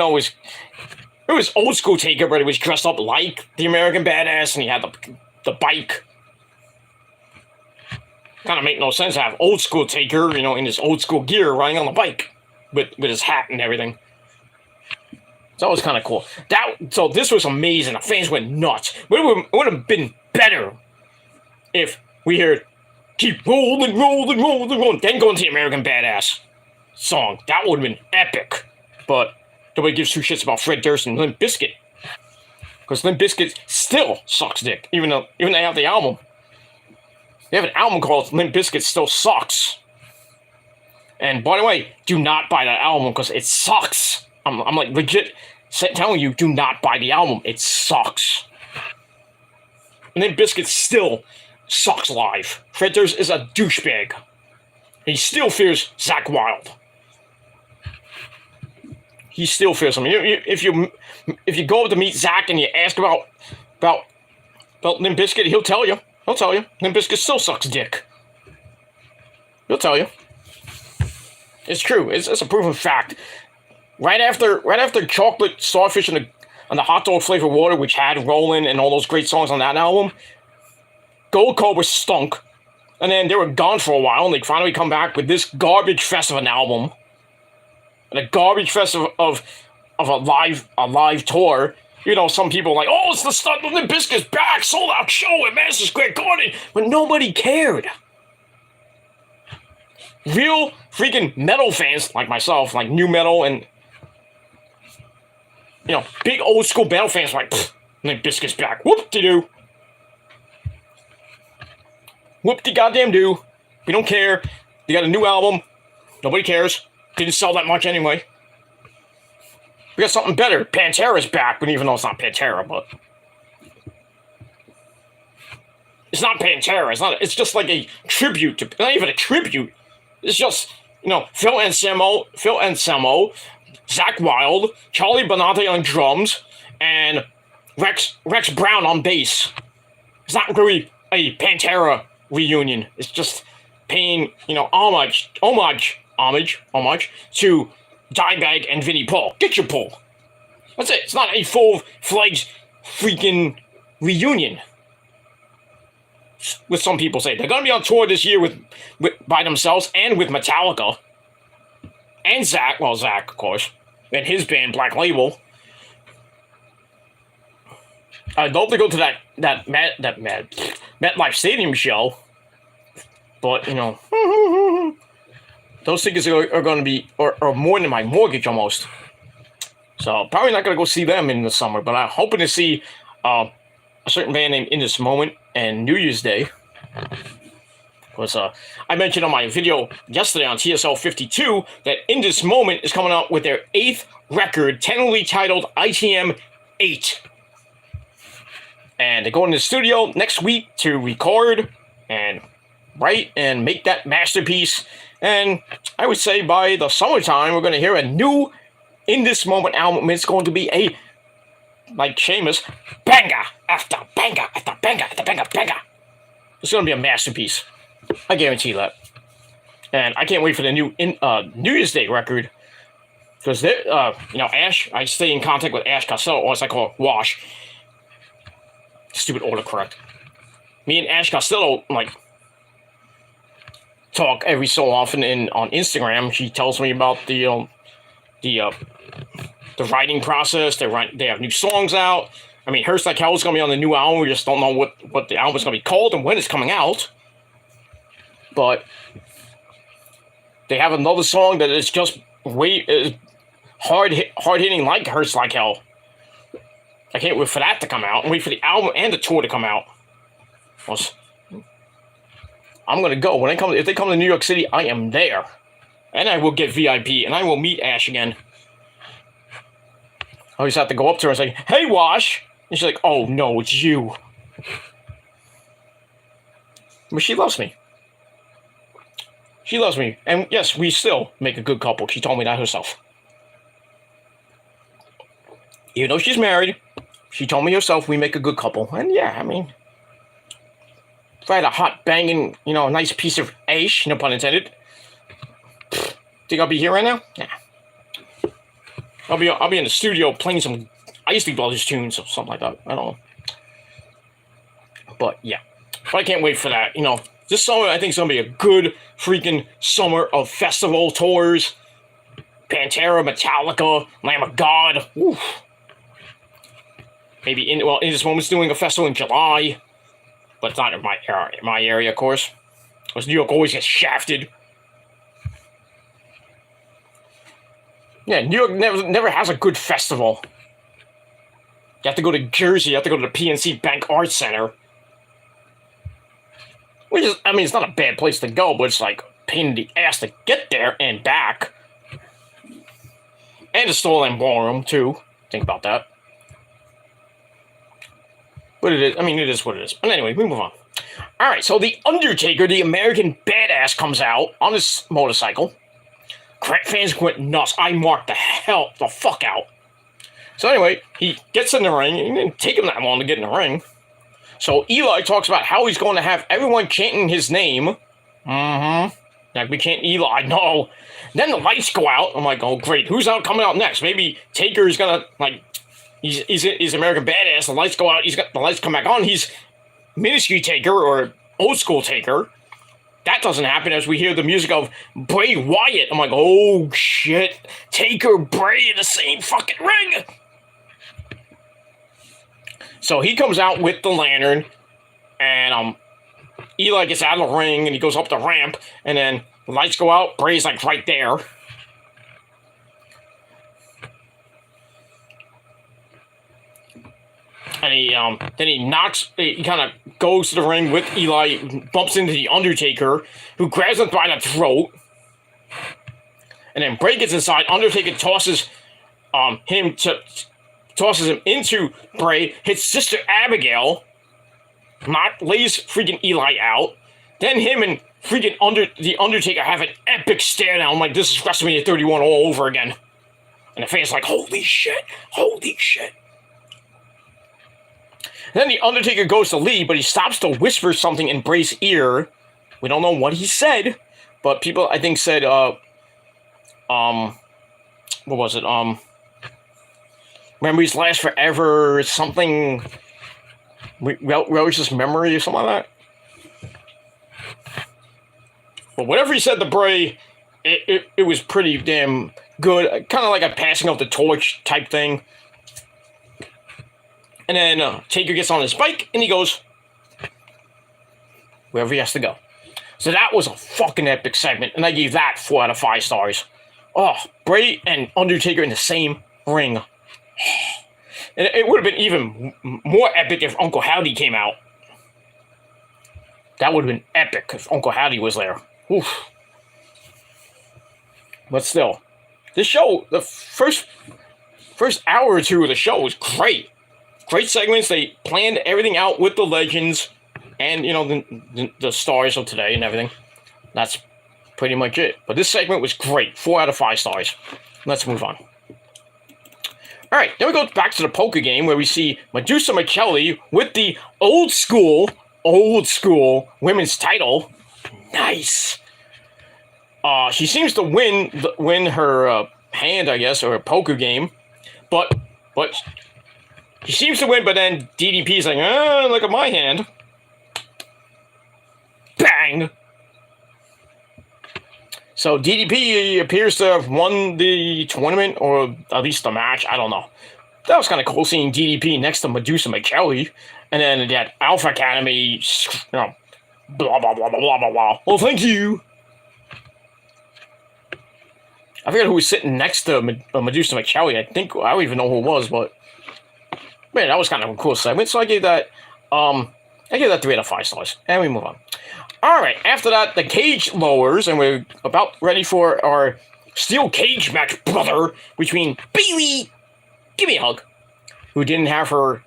was old school Taker, but it was dressed up like the American Badass, and he had the bike. Kind of make no sense to have old school Taker, in his old school gear, riding on the bike with his hat and everything. So that was kind of cool. So this was amazing. The fans went nuts. It would have been better if we heard keep rolling, rolling, rolling, rolling, then go into the American Badass song. That would have been epic. but nobody gives two shits about Fred Durst and Limp Bizkit. Because Limp Bizkit still sucks dick, even they have the album. They have an album called Limp Bizkit Still Sucks. And by the way, do not buy that album because it sucks. I'm like legit telling you, do not buy the album. It sucks. Limp Bizkit still sucks live. Fred Durst is a douchebag. He still fears Zakk Wylde. He still fears him. If you go up to meet Zakk and you ask about Limp Bizkit, he'll tell you. Limp Bizkit still sucks dick. He'll tell you. It's true. It's a proven fact. Right after Chocolate Starfish and the Hot Dog Flavored Water, which had Rollin' and all those great songs on that album, Gold Cobra stunk. And then they were gone for a while, and they finally come back with this garbage fest of an album. And a garbage fest of a live tour. You know, some people are like, oh, it's the stuff of Limp Bizkit's back, sold out show at Madison Square Garden, but nobody cared. Real freaking metal fans like myself, like new metal and big old school metal fans like, Limp Bizkit's back. Whoop-de-doo. Whoop-de-goddamn-doo. We don't care. They got a new album. Nobody cares. Didn't sell that much anyway. We got something better. Pantera's back, but even though it's not Pantera, but it's not Pantera. It's just like a tribute to. Not even a tribute. It's just Phil Anselmo, Zakk Wylde, Charlie Benante on drums, and Rex Brown on bass. It's not really a Pantera reunion. It's just paying homage to Dimebag and Vinnie Paul. Get your pull. That's it. It's not a full-fledged freaking reunion. With some people say they're gonna be on tour this year with by themselves and with Metallica and Zakk, of course, and his band Black Label. I'd love to go to that MetLife Stadium show, but those tickets are going to be or more than my mortgage almost. So probably not going to go see them in the summer, but I'm hoping to see a certain band named In This Moment and New Year's Day. Because I mentioned on my video yesterday on TSL 52 that In This Moment is coming out with their 8th record, tentatively titled ITM 8. And they're going to the studio next week to record and write and make that masterpiece. And I would say by the summertime, we're going to hear a new In This Moment album. It's going to be a, like Seamus, banger after banger after banger after banger banger. It's going to be a masterpiece. I guarantee that. And I can't wait for the new New Year's Day record. Because, Ash, I stay in contact with Ash Costello, or as I call her, Wash. Stupid autocorrect. Me and Ash Costello, talk every so often on Instagram. She tells me about the writing process. They have new songs out. I mean, Hurts Like Hell is going to be on the new album. We just don't know what the album is going to be called and when it's coming out. But they have another song that is just hard hitting like Hurts Like Hell. I can't wait for that to come out and wait for the album and the tour to come out. I'm going to go. If they come to New York City, I am there. And I will get VIP and I will meet Ash again. I always have to go up to her and say, hey, Wash. And she's like, oh, no, it's you. But she loves me. She loves me. And yes, we still make a good couple. She told me that herself. Even though she's married, she told me herself we make a good couple. And yeah, I mean, if I had a hot banging, a nice piece of ash, no pun intended, think I'll be here right now? Nah. I'll be in the studio playing some Isley Brothers tunes or something like that. I don't know. But yeah. But I can't wait for that. This summer I think is going to be a good freaking summer of festival tours. Pantera, Metallica, Lamb of God. Oof. Maybe In This Moment's doing a festival in July. But it's not in my area, of course. Because New York always gets shafted. Yeah, New York never has a good festival. You have to go to Jersey. You have to go to the PNC Bank Arts Center. Which is, I mean, it's not a bad place to go, but it's like a pain in the ass to get there and back. And the Storyline Ballroom, too. Think about that. But it is, I mean, it is what it is. But anyway, we move on. Alright, so The Undertaker, the American Badass, comes out on his motorcycle. Fans went nuts. I marked the fuck out. So anyway, he gets in the ring. It didn't take him that long to get in the ring. So Eli talks about how he's going to have everyone chanting his name. Like, we can't Eli, no. Then the lights go out. I'm like, oh, great. Who's coming out next? Maybe Taker's going to, like, he's American Badass. The lights go out. The lights come back on. He's Ministry Taker or Old School Taker. That doesn't happen as we hear the music of Bray Wyatt. I'm like, oh, shit. Taker, Bray in the same fucking ring. So he comes out with the lantern, and Eli gets out of the ring, and he goes up the ramp, and then the lights go out. Bray's like right there. And then he kind of goes to the ring with Eli, bumps into the Undertaker, who grabs him by the throat. And then Bray gets inside. Undertaker tosses him into Bray, hits Sister Abigail, lays freaking Eli out. Then him and freaking the Undertaker have an epic stare down. I'm like, this is WrestleMania 31 all over again. And the fans like, holy shit, holy shit. Then the Undertaker goes to leave, but he stops to whisper something in Bray's ear. We don't know what he said, but people, I think, said, what was it? Memories last forever, something, Relish's memory or something like that. But whatever he said to Bray, it was pretty damn good. Kind of like a passing of the torch type thing. And then Taker gets on his bike, and he goes wherever he has to go. So that was a fucking epic segment, and I gave that 4 out of 5 stars. Oh, Bray and Undertaker in the same ring. And it would have been even more epic if Uncle Howdy came out. That would have been epic if Uncle Howdy was there. Oof. But still, this show, the first hour or two of the show was great. Great segments. They planned everything out with the legends and, you know, the stars of today and everything. That's pretty much it. But this segment was great. 4 out of 5 stars. Let's move on. All right, then we go back to the poker game where we see Medusa McKelly with the old school women's title. Nice. She seems to win her hand, I guess, or her poker game, but she seems to win. But then DDP's like, look at my hand. Bang. So DDP appears to have won the tournament, or at least the match. I don't know. That was kind of cool seeing DDP next to Medusa McKelly. And then that Alpha Academy, blah, blah, blah, blah, blah, blah, blah. Well, thank you. I forget who was sitting next to Medusa McKelly. I don't even know who it was, but man, that was kind of a cool segment. So I gave that 3 out of 5 stars. And we move on. All right, after that, the cage lowers, and we're about ready for our steel cage match, brother, between Bayley, give me a hug, who didn't have her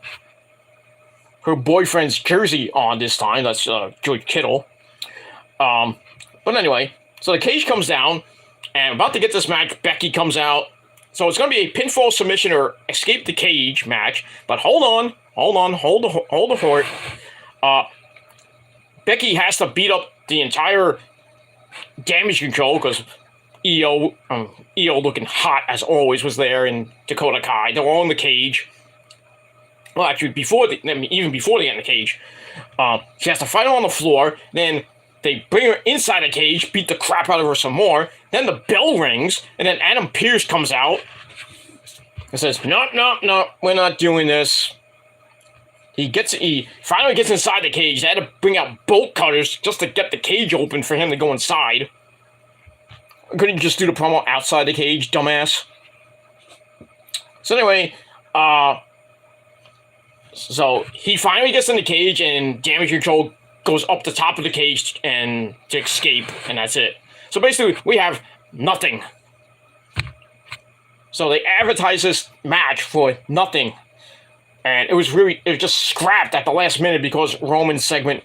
boyfriend's jersey on this time. That's George Kittle. But anyway, so the cage comes down, and about to get this match, Becky comes out. So it's going to be a pinfall submission or escape the cage match. But hold the fort. Becky has to beat up the entire Damage Control because EO looking hot as always was there, and Dakota Kai. They're all in the cage. Well, actually, even before they get in the cage, she has to fight her on the floor. Then they bring her inside the cage, beat the crap out of her some more. Then the bell rings, and then Adam Pearce comes out and says, "No, we're not doing this." He finally gets inside the cage. They had to bring out bolt cutters just to get the cage open for him to go inside. Couldn't you just do the promo outside the cage, dumbass? So anyway, so he finally gets in the cage, and damage control goes up the top of the cage and to escape, and that's it. So basically, we have nothing. So they advertised this match for nothing, and it was just scrapped at the last minute because Roman's segment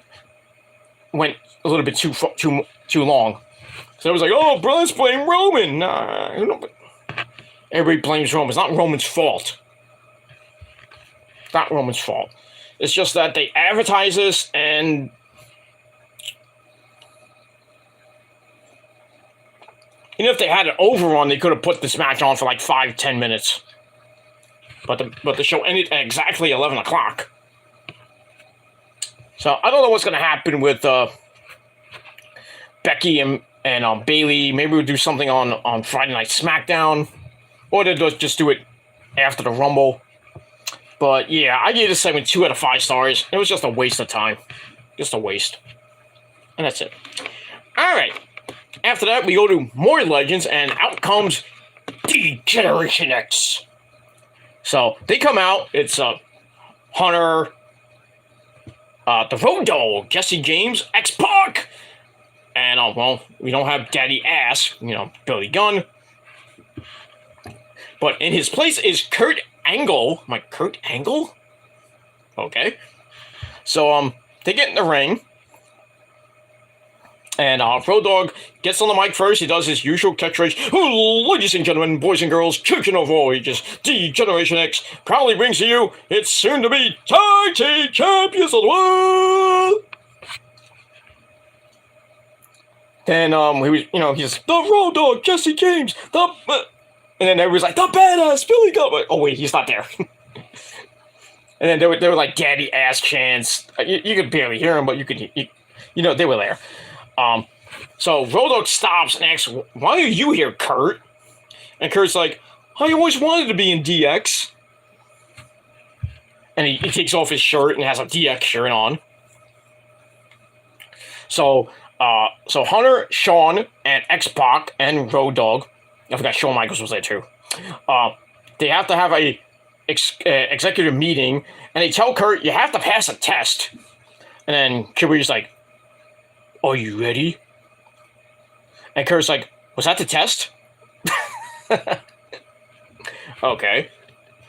went a little bit too long. So it was like, oh, bro, let's blame Roman. Everybody blames Roman. It's not Roman's fault. It's not Roman's fault. It's just that they advertise this, and even if they had an overrun, they could have put this match on for like 5-10 minutes. But the show ended at exactly 11 o'clock. So I don't know what's going to happen with Becky and Bayley. Maybe we'll do something on Friday Night SmackDown. Or they'll just do it after the Rumble. But yeah, I gave this segment 2 out of 5 stars. It was just a waste of time. Just a waste. And that's it. Alright. After that, we go to more Legends, and out comes D-Generation X. So, they come out. It's Hunter, the Road Dogg, Jesse James, X-Pac, and, well, we don't have Daddy Ass, Billy Gunn. But in his place is Kurt Angle. I'm like, Kurt Angle? Okay. So, they get in the ring. And Road Dogg gets on the mic first. He does his usual catchphrase. Oh, ladies and gentlemen, boys and girls, children of all ages, D-Generation X proudly brings to you its soon-to-be Tag Team Champions of the World. Then he's the Road Dogg, Jesse James, and then everybody's like, the badass Billy Gunn. Oh wait, he's not there. And then they were like daddy ass chants. You could barely hear them, but you could, they were there. So Road Dogg stops and asks, why are you here, Kurt? And Kurt's like, I always wanted to be in DX. And he takes off his shirt and has a DX shirt on. So Hunter, Shawn, and X-Pac, and Road Dogg, I forgot Shawn Michaels was there too, they have to have a executive meeting, and they tell Kurt, you have to pass a test. And then Kibri's like, are you ready? And Kurt's like, was that the test? Okay.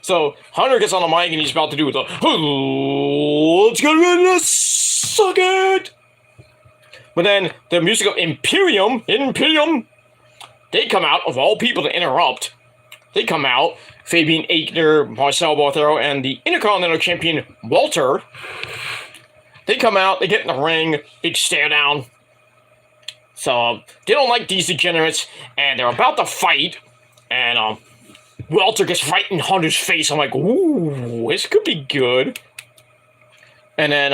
So Hunter gets on the mic and he's about to do the let's get ready to suck it. But then the music of Imperium, they come out, of all people to interrupt. They come out, Fabian Aichner, Marcel Barthero, and the Intercontinental Champion Walter. They come out, they get in the ring, big stare down. So, they don't like these degenerates, and they're about to fight, and, Walter gets right in Hunter's face. I'm like, ooh, this could be good. And then,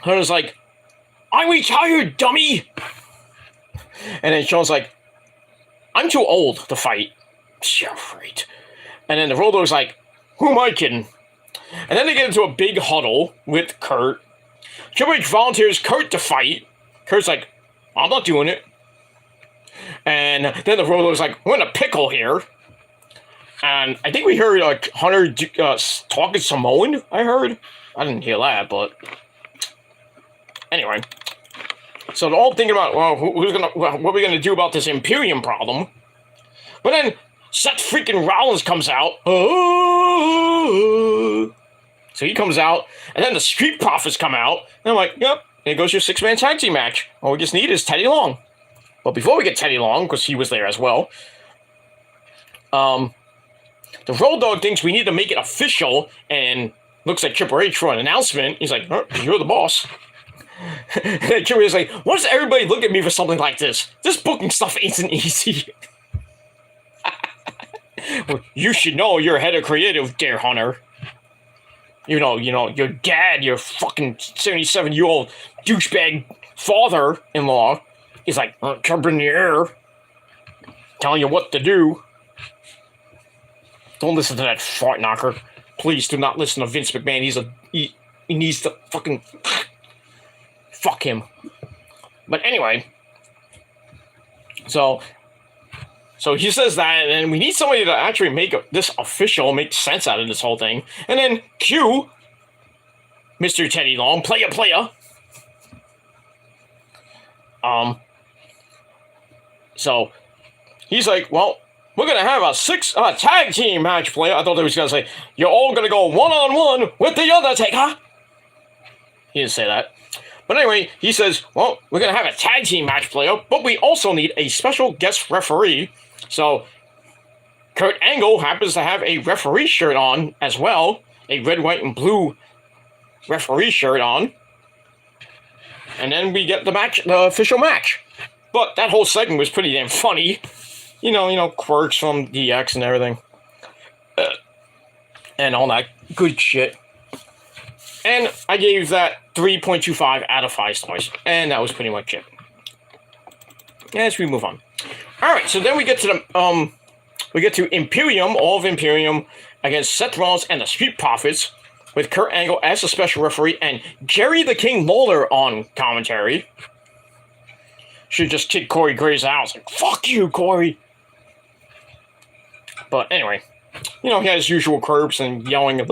Hunter's like, I'm retired, dummy! And then Shawn's like, I'm too old to fight. Yeah, right. And then the Road Dogg's like, who am I kidding? And then they get into a big huddle with Kurt. Triple H volunteers Kurt to fight. Kurt's like, I'm not doing it. And then the Road Dogg's like, we're in a pickle here. And I think we heard Hunter talking Samoan, I heard. I didn't hear that, but anyway. So they're all thinking about, well, what are we gonna do about this Imperium problem? But then Seth freaking Rollins comes out. So he comes out, and then the Street Profits come out, and I'm like, yep, here goes your 6-man tag team match. All we just need is Teddy Long. But before we get Teddy Long, because he was there as well, the Road Dogg thinks we need to make it official, and looks at Triple H for an announcement. He's like, oh, you're the boss. And Triple H's like, why does everybody look at me for something like this? This booking stuff isn't easy. Well, you should know you're head of creative, dear Hunter. You know, your dad, your fucking 77-year-old douchebag father-in-law is like, jump in the air, telling you what to do. Don't listen to that fart knocker. Please do not listen to Vince McMahon. He needs to fucking fuck him. But anyway, so So he says that, and we need somebody to actually make this official, make sense out of this whole thing. And then cue Mr. Teddy Long, player. So he's like, well, we're gonna have a tag team match, player. I thought they was gonna say, you're all gonna go 1-on-1 with the Undertaker. He didn't say that. But anyway, he says, well, we're gonna have a tag team match, player, but we also need a special guest referee. So Kurt Angle happens to have a referee shirt on as well, a red, white, and blue referee shirt on. And then we get the official match. But that whole segment was pretty damn funny. You know, quirks from DX and everything. And all that good shit. And I gave that 3.25 out of 5 stars. And that was pretty much it. As we move on. Alright, so then we get to the Imperium, all of Imperium, against Seth Rollins and the Street Profits, with Kurt Angle as the special referee and Jerry the King Lawler on commentary. Should just kick Corey Graves out. It's like, fuck you, Corey. But anyway, he has his usual curbs and yelling,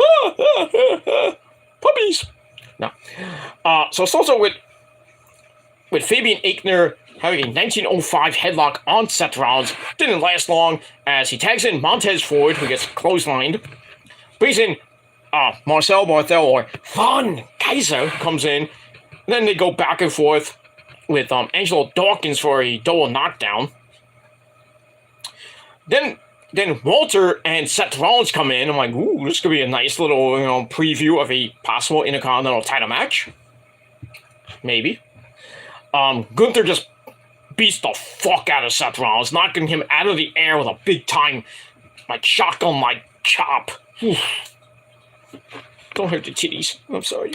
puppies. No. So it's also with Fabian Aichner having a 1905 headlock on Seth Rollins. Didn't last long as he tags in Montez Ford, who gets clotheslined. Brings in Marcel Barthel, or Von Kaiser, comes in. And then they go back and forth with Angelo Dawkins for a double knockdown. Then Walter and Seth Rollins come in. I'm like, ooh, this could be a nice little preview of a possible Intercontinental title match. Maybe. Gunther just beats the fuck out of Seth Rollins, knocking him out of the air with a big time shotgun chop. Don't hurt the titties. I'm sorry.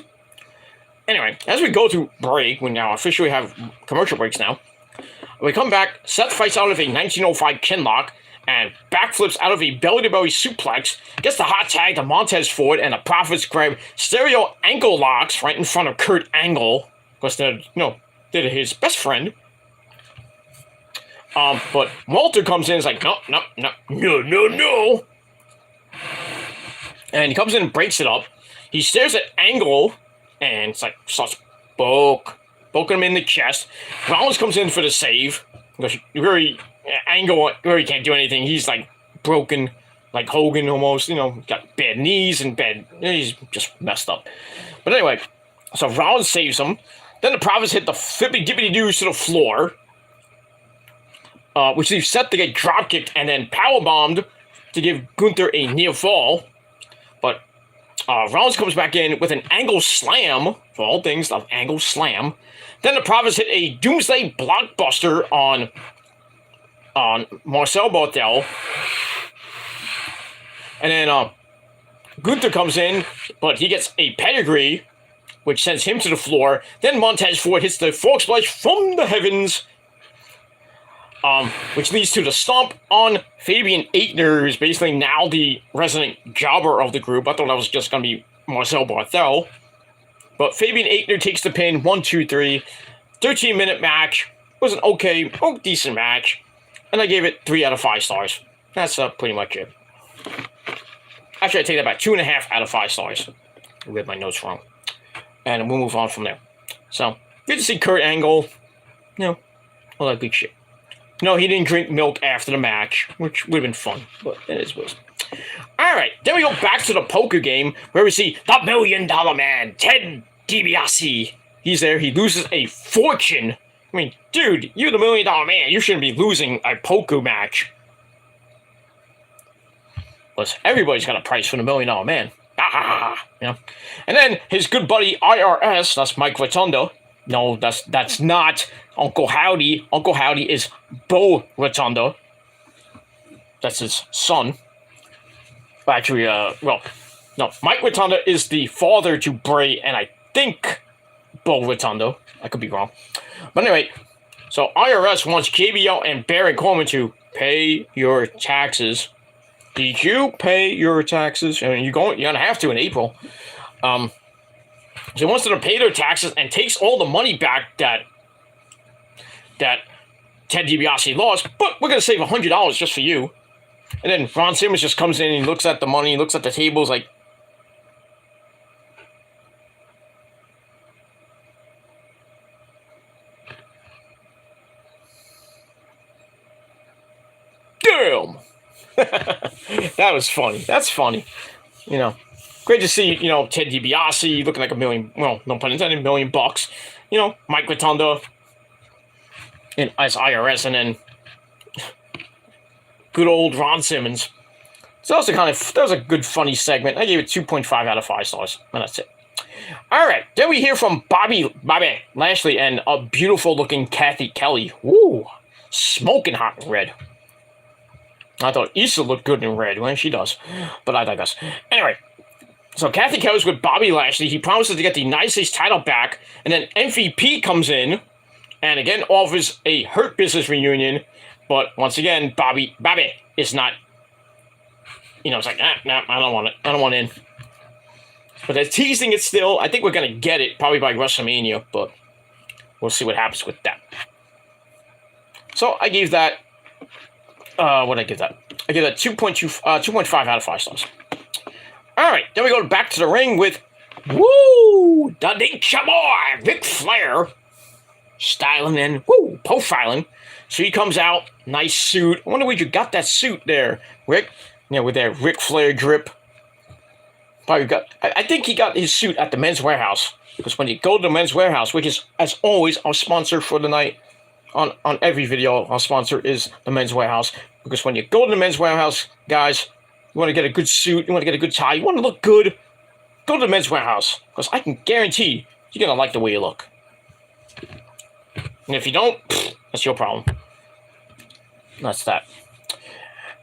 Anyway, as we go to break, we now officially have commercial breaks now. We come back, Seth fights out of a 1905 chinlock and backflips out of a belly-to-belly suplex, gets the hot tag to Montez Ford, and the Profits grab stereo ankle locks right in front of Kurt Angle, because they're his best friend. But Walter comes in and is like, no. And he comes in and breaks it up. He stares at Angle, and it's like, starts poking him in the chest. Rollins comes in for the save. Angle really can't do anything. He's broken, like Hogan almost. Got bad knees and he's just messed up. But anyway, so Rollins saves him. Then the Profits hit the flippy-dippity-doos to the floor, which leaves Seth to get dropkicked and then powerbombed to give Gunther a near fall. But Rollins comes back in with an Angle Slam, for all things, of Angle Slam. Then the Profits hit a Doomsday Blockbuster on Marcel Barthel. And then Gunther comes in, but he gets a pedigree, which sends him to the floor. Then Montez Ford hits the Frog Splash from the heavens, which leads to the stomp on Fabian Aichner, who's basically now the resident jobber of the group. I thought that was just going to be Marcel Barthel. But Fabian Aichner takes the pin, 1, 2, 3. 13-minute match. It was an decent match. And I gave it 3 out of 5 stars. That's pretty much it. Actually, I take that back. 2.5 out of 5 stars. I read my notes wrong. And we'll move on from there. So, good to see Kurt Angle. All that good shit. No, he didn't drink milk after the match, which would have been fun, but it is what it is. Alright, then we go back to the poker game, where we see the $1 Million Man, Ted DiBiase. He's there, he loses a fortune. I mean, dude, you're the $1 Million Man, you shouldn't be losing a poker match. But everybody's got a price for the $1 Million Man. And then his good buddy IRS, that's Mike Rotunda. No, that's not Uncle Howdy. Uncle Howdy is Bo Rotunda. That's his son. Actually, no, Mike Rotunda is the father to Bray, and I think Bo Rotunda. I could be wrong. But anyway, so IRS wants JBL and Baron Corbin to pay your taxes. Did you pay your taxes? I mean, you're gonna have to in April. So he wants them to pay their taxes and takes all the money back that Ted DiBiase lost, but we're going to save $100 just for you. And then Ron Simmons just comes in and he looks at the money, he looks at the tables like, damn! That was funny. That's funny. You know, great to see, you know, Ted DiBiase looking like $1 million, well, no pun intended, $1 million. You know, Mike Rotunda as IRS, and then good old Ron Simmons. So that was a good, funny segment. I gave it 2.5 out of 5 stars, and that's it. All right, then we hear from Bobby Lashley and a beautiful-looking Kathy Kelly. Woo, smoking hot in red. I thought Issa looked good in red. Well, she does, but I digress. Anyway, so Kathy Kelly's with Bobby Lashley. He promises to get the United States title back, and then MVP comes in, and again offers a Hurt Business reunion. But once again, Bobby is not. You know, it's like, nah, I don't want it. I don't want in. But they're teasing it still. I think we're gonna get it probably by WrestleMania, but we'll see what happens with that. So I gave that. What did I give that? I gave that 2.5 out of 5 stars. All right, then we go back to the ring with, woo, the Nature Boy, Ric Flair, styling and profiling. So he comes out, nice suit. I wonder where you got that suit there, Rick. You know, with that Ric Flair drip. Probably got. I think he got his suit at the Men's Warehouse, because when you go to the Men's Warehouse, which is as always our sponsor for the night. On every video, our sponsor is the Men's Warehouse. Because when you go to the Men's Warehouse, guys, you want to get a good suit, you want to get a good tie, you want to look good, go to the Men's Warehouse. Because I can guarantee you're going to like the way you look. And if you don't, that's your problem. That's that.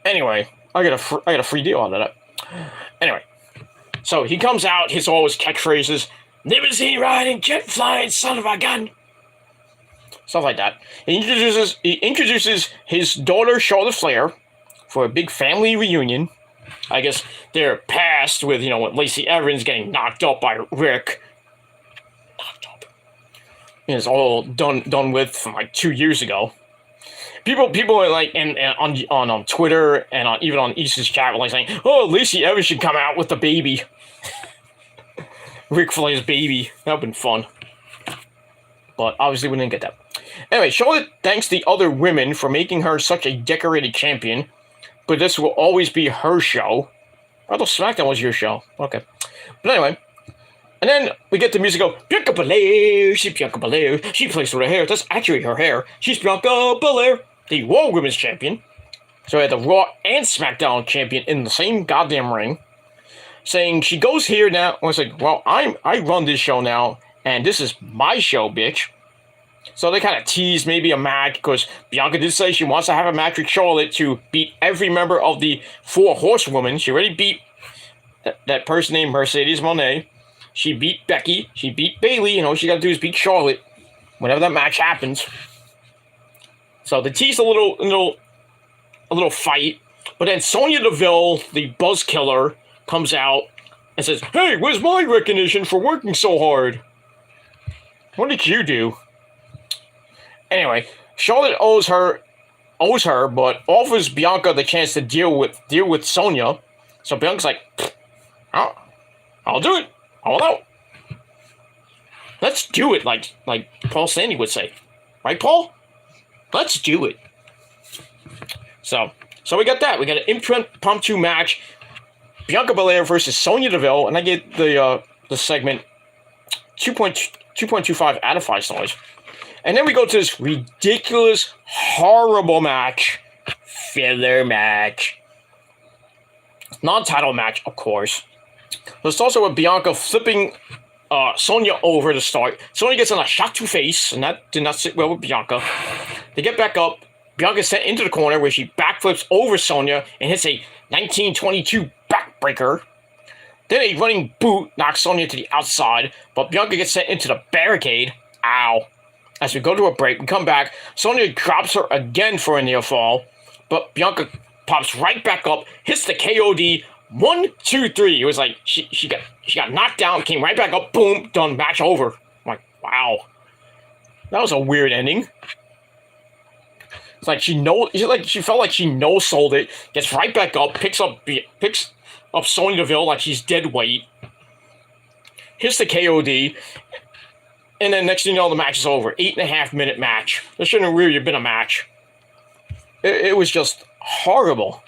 Anyway, I got a free deal out of that. Anyway, so he comes out, hits all his catchphrases. Limousine riding, jet flying, son of a gun. Stuff like that. He introduces his daughter, Charlotte Flair, for a big family reunion. I guess they're past with, you know, Lacey Evans getting knocked up by Rick. Knocked up. It's all done with from like 2 years ago. People are like, and on Twitter and even on Issa's chat, were like saying, "Oh, Lacey Evans should come out with the baby." Ric Flair's baby. That would've been fun. But obviously we didn't get that. Anyway, Charlotte thanks the other women for making her such a decorated champion, but this will always be her show. I thought SmackDown was your show. Okay. But anyway, and then we get the music of Bianca Belair. She's Bianca Belair. She plays with her hair. That's actually her hair. She's Bianca Belair, the Raw Women's Champion. So we had the Raw and SmackDown champion in the same goddamn ring, saying she goes here now. I was like, well, I run this show now, and this is my show, bitch. So they kind of teased maybe a match, because Bianca did say she wants to have a match with Charlotte to beat every member of the 4 Horsewomen. She already beat that person named Mercedes Moné. She beat Becky. She beat Bayley. You know, all she got to do is beat Charlotte whenever that match happens. So they teased a little fight. But then Sonya Deville, the Buzz Killer, comes out and says, "Hey, where's my recognition for working so hard? What did you do?" Anyway, Charlotte owes her, but offers Bianca the chance to deal with Sonya. So Bianca's like, I'll do it. All out. Let's do it, like Paul Stanley would say. Right, Paul? Let's do it. So we got that. We got an impromptu match. Bianca Belair versus Sonya Deville, and I get the segment 2.25 out of 5 stars. And then we go to this ridiculous, horrible match. Filler match. Non-title match, of course. There's also a Bianca flipping Sonya over to start. Sonya gets on a shot to face, and that did not sit well with Bianca. They get back up. Bianca's sent into the corner where she backflips over Sonya and hits a 1922 backbreaker. Then a running boot knocks Sonya to the outside, but Bianca gets sent into the barricade. Ow. As we go to a break, we come back. Sonya drops her again for a near fall, but Bianca pops right back up, hits the KOD. 1, 2, 3. It was like she got knocked down, came right back up, boom, done, match over. I'm like, wow, that was a weird ending. It's like she felt like she no-sold it, gets right back up, picks up Sonya Deville like she's dead weight, hits the KOD, and then next thing you know, the match is over. 8.5-minute match. There shouldn't have really been a match. It was just horrible.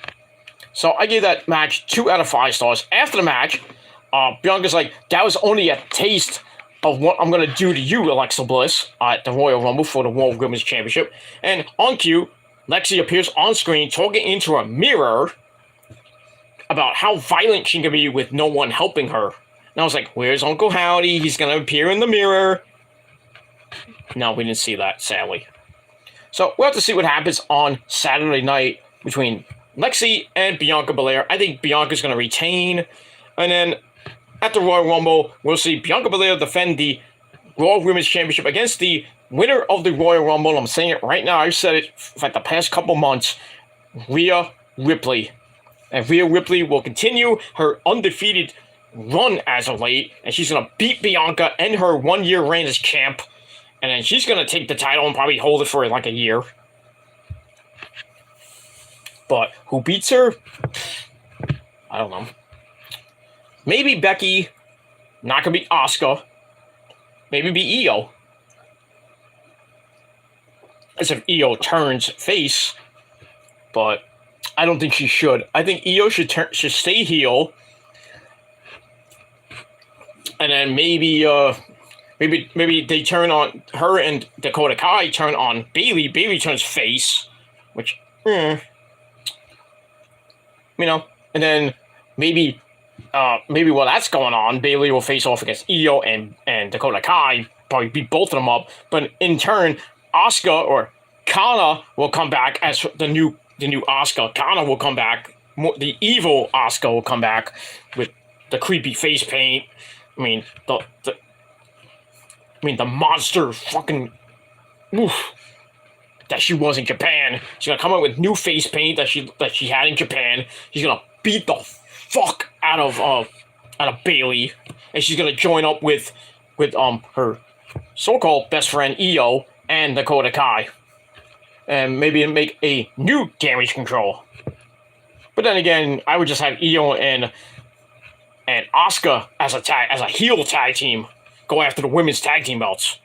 So I gave that match 2 out of 5 stars. After the match, Bianca's like, that was only a taste of what I'm going to do to you, Alexa Bliss, at the Royal Rumble for the World Women's Championship. And on cue, Lexi appears on screen talking into a mirror about how violent she can be with no one helping her. And I was like, where's Uncle Howdy? He's going to appear in the mirror. No, we didn't see that, sadly. So we'll have to see what happens on Saturday night between Lexi and Bianca Belair. I think Bianca's going to retain. And then at the Royal Rumble, we'll see Bianca Belair defend the Raw Women's Championship against the winner of the Royal Rumble. I'm saying it right now. I've said it for the past couple months. Rhea Ripley. And Rhea Ripley will continue her undefeated run as of late. And she's going to beat Bianca and her 1-year reign as champ. And then she's going to take the title and probably hold it for like a year. But who beats her? I don't know. Maybe Becky. Not going to be Asuka. Maybe be Io. As if Io turns face. But I don't think she should. I think Io should stay heel. And then maybe they turn on her and Dakota Kai turn on Bayley. Bayley turns face, which, and then maybe while that's going on, Bayley will face off against Io and Dakota Kai, probably beat both of them up. But in turn, Asuka or Kana will come back as the new Asuka. Kana will come back. The evil Asuka will come back with the creepy face paint. I mean, the monster fucking that she was in Japan. She's gonna come out with new face paint that she had in Japan. She's gonna beat the fuck out of Bayley, and she's gonna join up with her so-called best friend Io and Dakota Kai, and maybe make a new Damage Control. But then again, I would just have Io and Asuka as a heel tag team go after the women's tag team belts.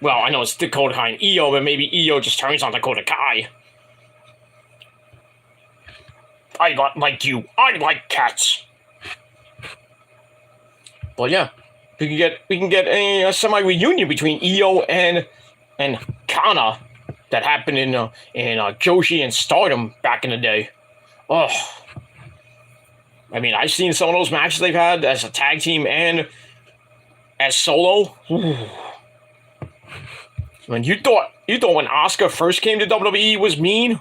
Well, I know it's Dakota Kai and Io, but maybe Io just turns on Dakota Kai. I not like you. I like cats. But yeah, we can get a semi-reunion between Io and Kana that happened in Joshi and Stardom back in the day. Oh. I mean, I've seen some of those matches they've had as a tag team and as solo. When you thought when Asuka first came to WWE was mean.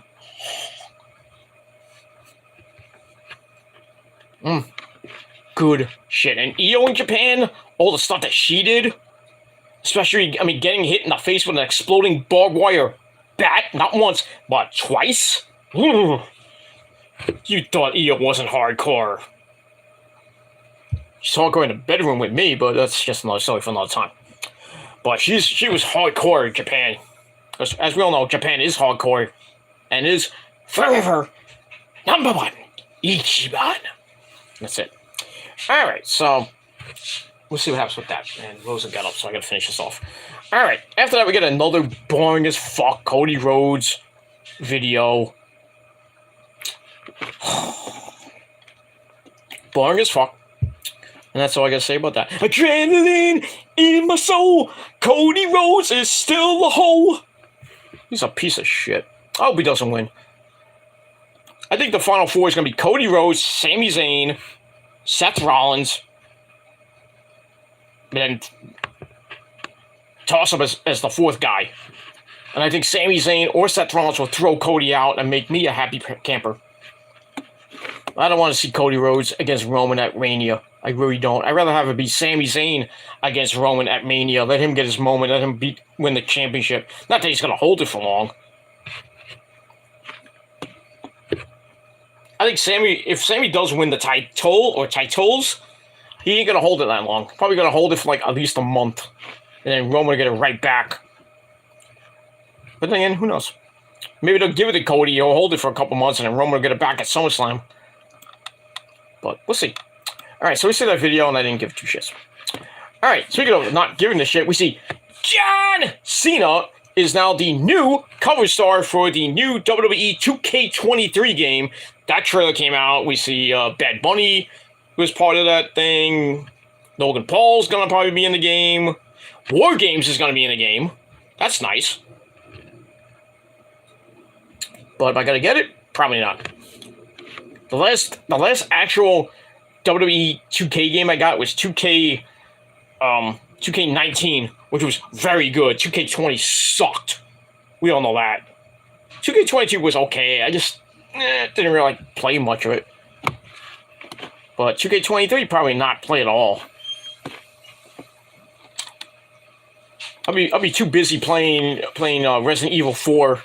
Good shit. And Io in Japan, all the stuff that she did, especially, I mean, getting hit in the face with an exploding barbed wire bat, not once, but twice. You thought Io wasn't hardcore. She's hardcore in the bedroom with me, but that's just another story for another time. But she was hardcore in Japan. As we all know, Japan is hardcore and is forever #1 Ichiban. That's it. Alright, so we'll see what happens with that. And Rosa got up, so I gotta finish this off. Alright, after that we get another boring as fuck Cody Rhodes video. Boring as fuck. And that's all I gotta say about that. Adrenaline in my soul. Cody Rhodes is still a hoe. He's a piece of shit. I hope he doesn't win. I think the final four is gonna be Cody Rhodes, Sami Zayn, Seth Rollins, and then toss him as the fourth guy. And I think Sami Zayn or Seth Rollins will throw Cody out and make me a happy camper. I don't want to see Cody Rhodes against Roman at Mania. I really don't. I'd rather have it be Sami Zayn against Roman at Mania. Let him get his moment. Let him win the championship. Not that he's going to hold it for long. I think if Sami does win the title or titles, he ain't going to hold it that long. Probably going to hold it for like at least a month. And then Roman will get it right back. But then again, who knows? Maybe they'll give it to Cody, he'll hold it for a couple months, and then Roman will get it back at SummerSlam. But we'll see. Alright, so we see that video, and I didn't give two shits. Alright, speaking of not giving a shit, we see John Cena is now the new cover star for the new WWE 2K23 game. That trailer came out. We see Bad Bunny was part of that thing. Logan Paul's going to probably be in the game. War Games is going to be in the game. That's nice. But am I going to get it? Probably not. The last actual WWE 2K game I got was 2K19, which was very good. 2K20 sucked. We all know that. 2K22 was okay. I just didn't really play much of it. But 2K23 probably not play at all. I'll be too busy playing Resident Evil 4.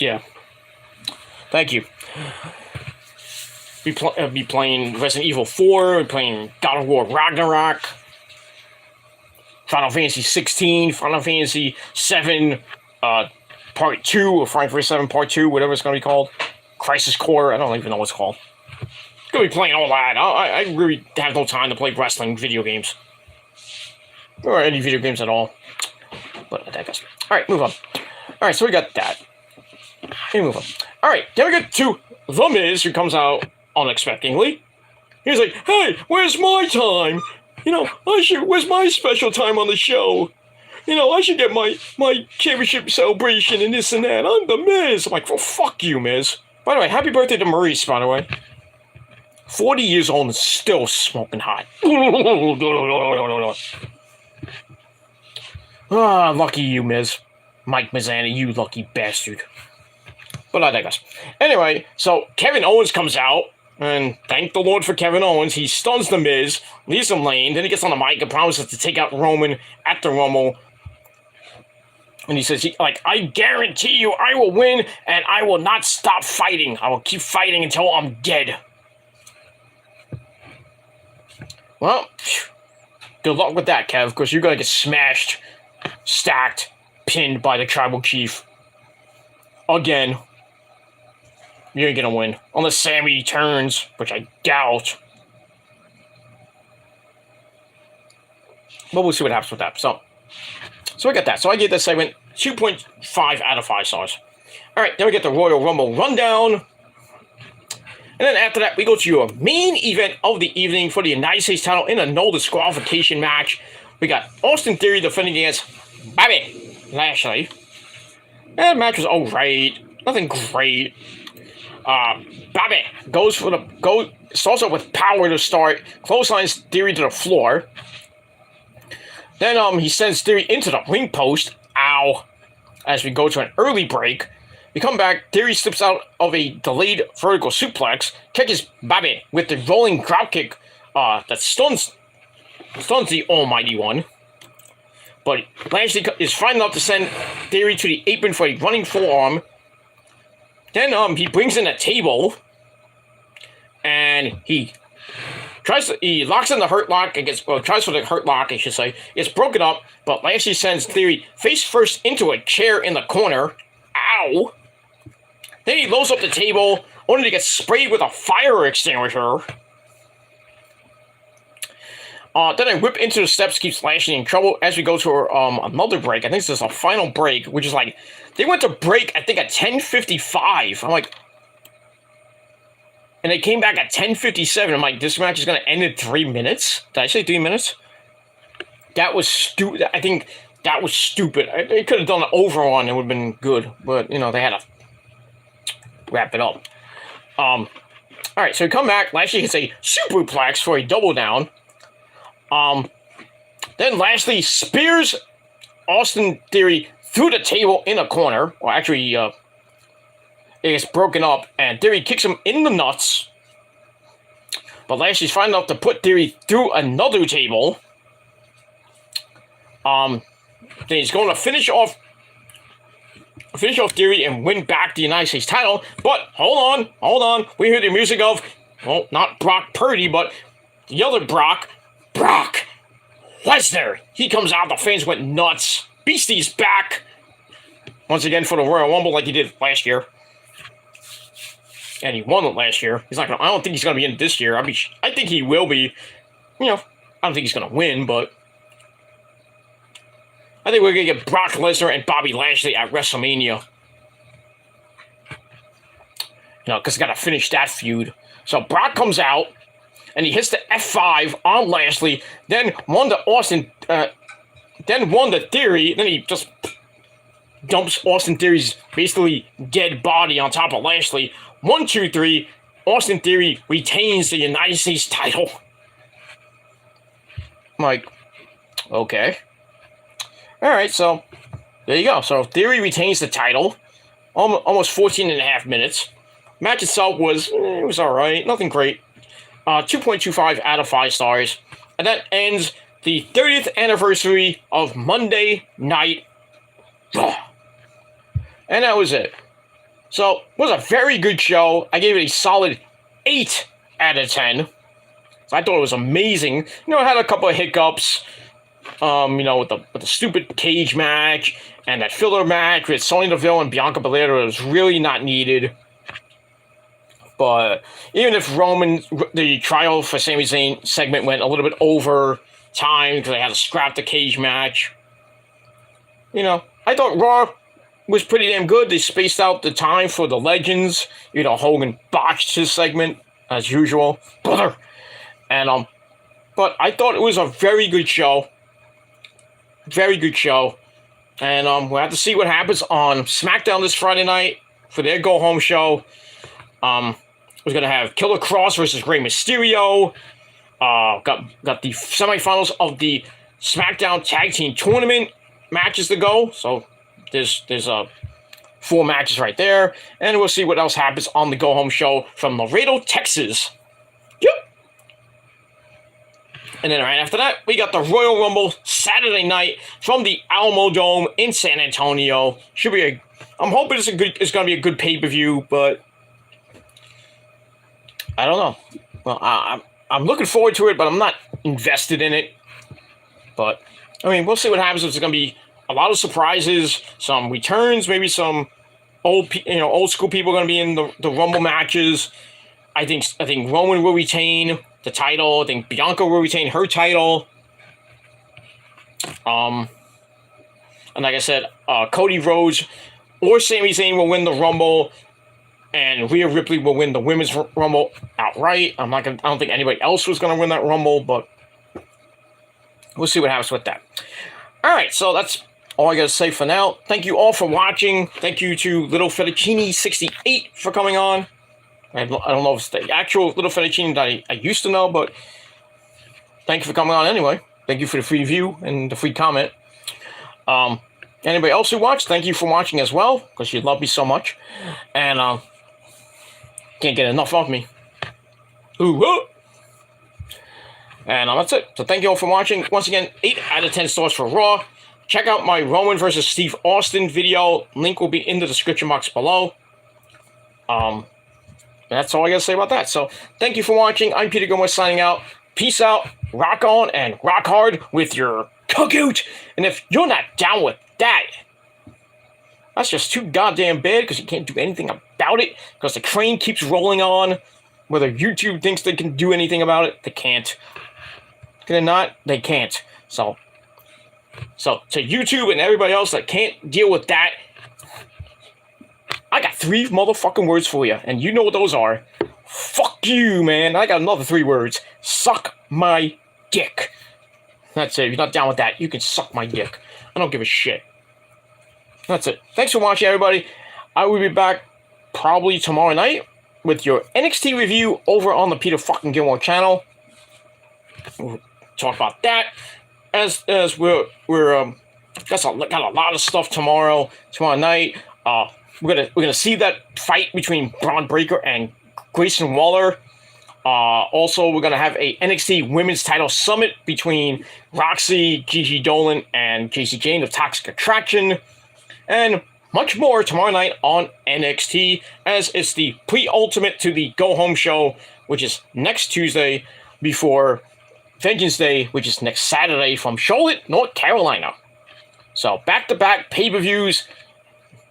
Yeah. Thank you. Be playing Resident Evil 4, playing God of War Ragnarok, Final Fantasy 16, Final Fantasy 7 Part 2, or Final Fantasy 7 Part 2, whatever it's going to be called. Crisis Core, I don't even know what it's called. Going to be playing all that. I really have no time to play wrestling video games. Or any video games at all. But I digress. Alright, move on. Alright, so we got that. Okay, move on. Alright, then we get to The Miz, who comes out unexpectedly. He's like, hey, where's my time? You know, where's my special time on the show? You know, I should get my championship celebration and this and that. I'm The Miz. I'm like, well, fuck you, Miz. By the way, happy birthday to Maurice, by the way. 40 years old and still smoking hot. Ah, lucky you, Miz. Mike Mizzani, you lucky bastard. But I digress. Anyway, so Kevin Owens comes out, and thank the Lord for Kevin Owens. He stuns The Miz, leaves him laying, then he gets on the mic and promises to take out Roman at the Rumble. And he says, I guarantee you I will win, and I will not stop fighting. I will keep fighting until I'm dead. Well, good luck with that, Kev, because you're going to get smashed, stacked, pinned by the Tribal Chief. Again. You ain't going to win. Unless Sammy turns, which I doubt. But we'll see what happens with that. So we got that. So I gave this segment 2.5 out of 5 stars. Alright, then we get the Royal Rumble rundown. And then after that, we go to your main event of the evening for the United States title in a no disqualification match. We got Austin Theory defending against Bobby Lashley. And the match was alright. Nothing great. Bobby starts up with power to start. Clotheslines Theory to the floor. Then he sends Theory into the ring post. Ow. As we go to an early break. We come back, Theory slips out of a delayed vertical suplex, catches Bobby with the rolling drop kick that stuns the Almighty One. But Lashley is fine enough to send Theory to the apron for a running forearm. Then he brings in a table, and he locks in the Hurt Lock and tries for the Hurt Lock, I should say. It's broken up, but Lashley sends Theory face first into a chair in the corner. Ow! Then he loads up the table, only to get sprayed with a fire extinguisher. Then I whip into the steps, keeps Lashley in trouble as we go to another break. I think this is a final break, which is like, they went to break, I think, at 10:55. I'm like, and they came back at 10:57. I'm like, this match is going to end in 3 minutes? Did I say 3 minutes? That was stupid. I think that was stupid. They could have done an over-on, it would have been good. But, you know, they had to wrap it up. Alright, so we come back. Lashley hits a superplex for a double down. Then Lashley spears Austin Theory through the table in a corner. Well, actually, it gets broken up, and Theory kicks him in the nuts. But Lashley's fine enough to put Theory through another table. Then he's going to finish off Theory and win back the United States title. But hold on. We hear the music of, well, not Brock Purdy, but the other Brock Lesnar. He comes out. The fans went nuts. Beastie's back once again for the Royal Rumble like he did last year. And he won it last year. He's not gonna. I don't think he's gonna be in this year. I think he will be. You know, I don't think he's gonna win, but I think we're gonna get Brock Lesnar and Bobby Lashley at WrestleMania. You know, because got to finish that feud. So Brock comes out and he hits the F5 on Lashley. Then won the Austin. Then won the Theory. Then he just dumps Austin Theory's basically dead body on top of Lashley. 1, 2, 3. Austin Theory retains the United States title. I'm like, okay. All right, so there you go. So Theory retains the title. Almost 14 and a half minutes. Match itself was all right. Nothing great. 2.25 out of 5 stars. And that ends the 30th anniversary of Monday Night Raw. And that was it. So, it was a very good show. I gave it a solid 8 out of 10. So I thought it was amazing. You know, it had a couple of hiccups. You know, with the stupid cage match and that filler match with Sonya Deville and Bianca Belair was really not needed. But even if the trial for Sami Zayn segment went a little bit over time because they had to scrap the cage match, you know, I thought Raw was pretty damn good. They spaced out the time for the legends. You know, Hogan botched his segment as usual, brother. And but I thought it was a very good show. Very good show. And we'll have to see what happens on SmackDown this Friday night for their go-home show. We're going to have Killer Cross versus Rey Mysterio. Got the semifinals of the SmackDown Tag Team Tournament matches to go. So there's 4 matches right there. And we'll see what else happens on the go-home show from Laredo, Texas. Yep. And then right after that, we got the Royal Rumble Saturday night from the Alamo Dome in San Antonio. Should be I'm hoping it's going to be a good pay-per-view, but I don't know. Well, I'm looking forward to it, but I'm not invested in it. But I mean, we'll see what happens. There's going to be a lot of surprises, some returns, maybe some old school people are going to be in the Rumble matches. I think Roman will retain the title. I think Bianca will retain her title. And like I said, Cody Rhodes or Sami Zayn will win the Rumble, and Rhea Ripley will win the Women's Rumble outright. I don't think anybody else was gonna win that Rumble, but we'll see what happens with that. All right, so that's all I gotta say for now. Thank you all for watching. Thank you to Little Fettuccine 68 for coming on. I don't know if it's the actual Little Fettuccine that I used to know, but thank you for coming on anyway. Thank you for the free view and the free comment. Anybody else who watched, thank you for watching as well, because you love me so much. And can't get enough of me. Ooh. And that's it. So thank you all for watching. Once again, 8 out of 10 stars for Raw. Check out my Roman versus Steve Austin video. Link will be in the description box below. That's all I gotta say about that. So thank you for watching. I'm Peter Gomez signing out. Peace out. Rock on and rock hard with your cookoot. And if you're not down with that, that's just too goddamn bad, because you can't do anything about it, because the train keeps rolling on. Whether YouTube thinks they can do anything about it, they can't. Can they not? They can't. So to YouTube and everybody else that can't deal with that, I got 3 motherfucking words for you, and you know what those are. Fuck you, man. I got another 3 words. Suck my dick. That's it. If you're not down with that, you can suck my dick. I don't give a shit. That's it. Thanks for watching, everybody. I will be back probably tomorrow night with your NXT review over on the Peter fucking Gilmore channel. We'll talk about that as we're got a lot of stuff tomorrow night. We're gonna see that fight between Braun Breaker and Grayson Waller. Also, we're gonna have a NXT Women's Title Summit between Roxy, Gigi Dolan, and Casey Jane of Toxic Attraction, and much more tomorrow night on NXT, as it's the pre-ultimate to the Go Home show, which is next Tuesday before Vengeance Day, which is next Saturday from Charlotte, North Carolina. So back-to-back pay-per-views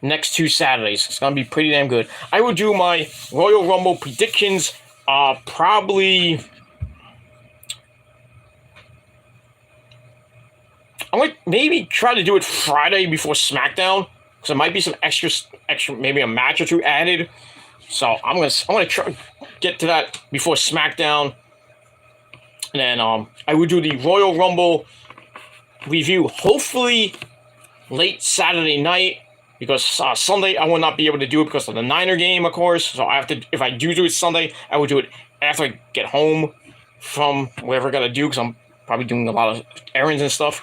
next 2 Saturdays. It's gonna be pretty damn good. I will do my Royal Rumble predictions probably. I might maybe try to do it Friday before SmackDown, because there might be some extra, maybe a match or two added. So I'm gonna try get to that before SmackDown, and then I will do the Royal Rumble review hopefully late Saturday night, because Sunday I will not be able to do it because of the Niner game, of course. So I have to, if I do it Sunday, I will do it after I get home from wherever I gotta do, because I'm probably doing a lot of errands and stuff.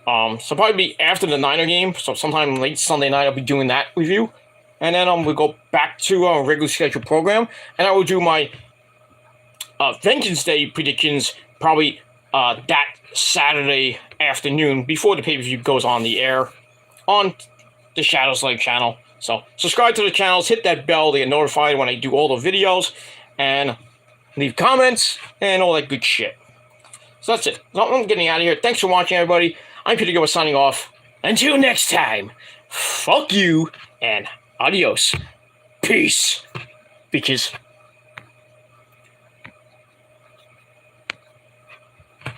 So probably be after the Niner game, so sometime late Sunday night I'll be doing that review. And then we'll go back to our regular scheduled program, and I will do my Vengeance Day predictions probably that Saturday afternoon before the pay-per-view goes on the air on the Shadow Slave channel. So subscribe to the channels, hit that bell to get notified when I do all the videos, and leave comments and all that good shit. So that's it. So I'm getting out of here. Thanks for watching, everybody. I'm Peter Gilbert signing off. Until next time, fuck you and adios. Peace. Bitches.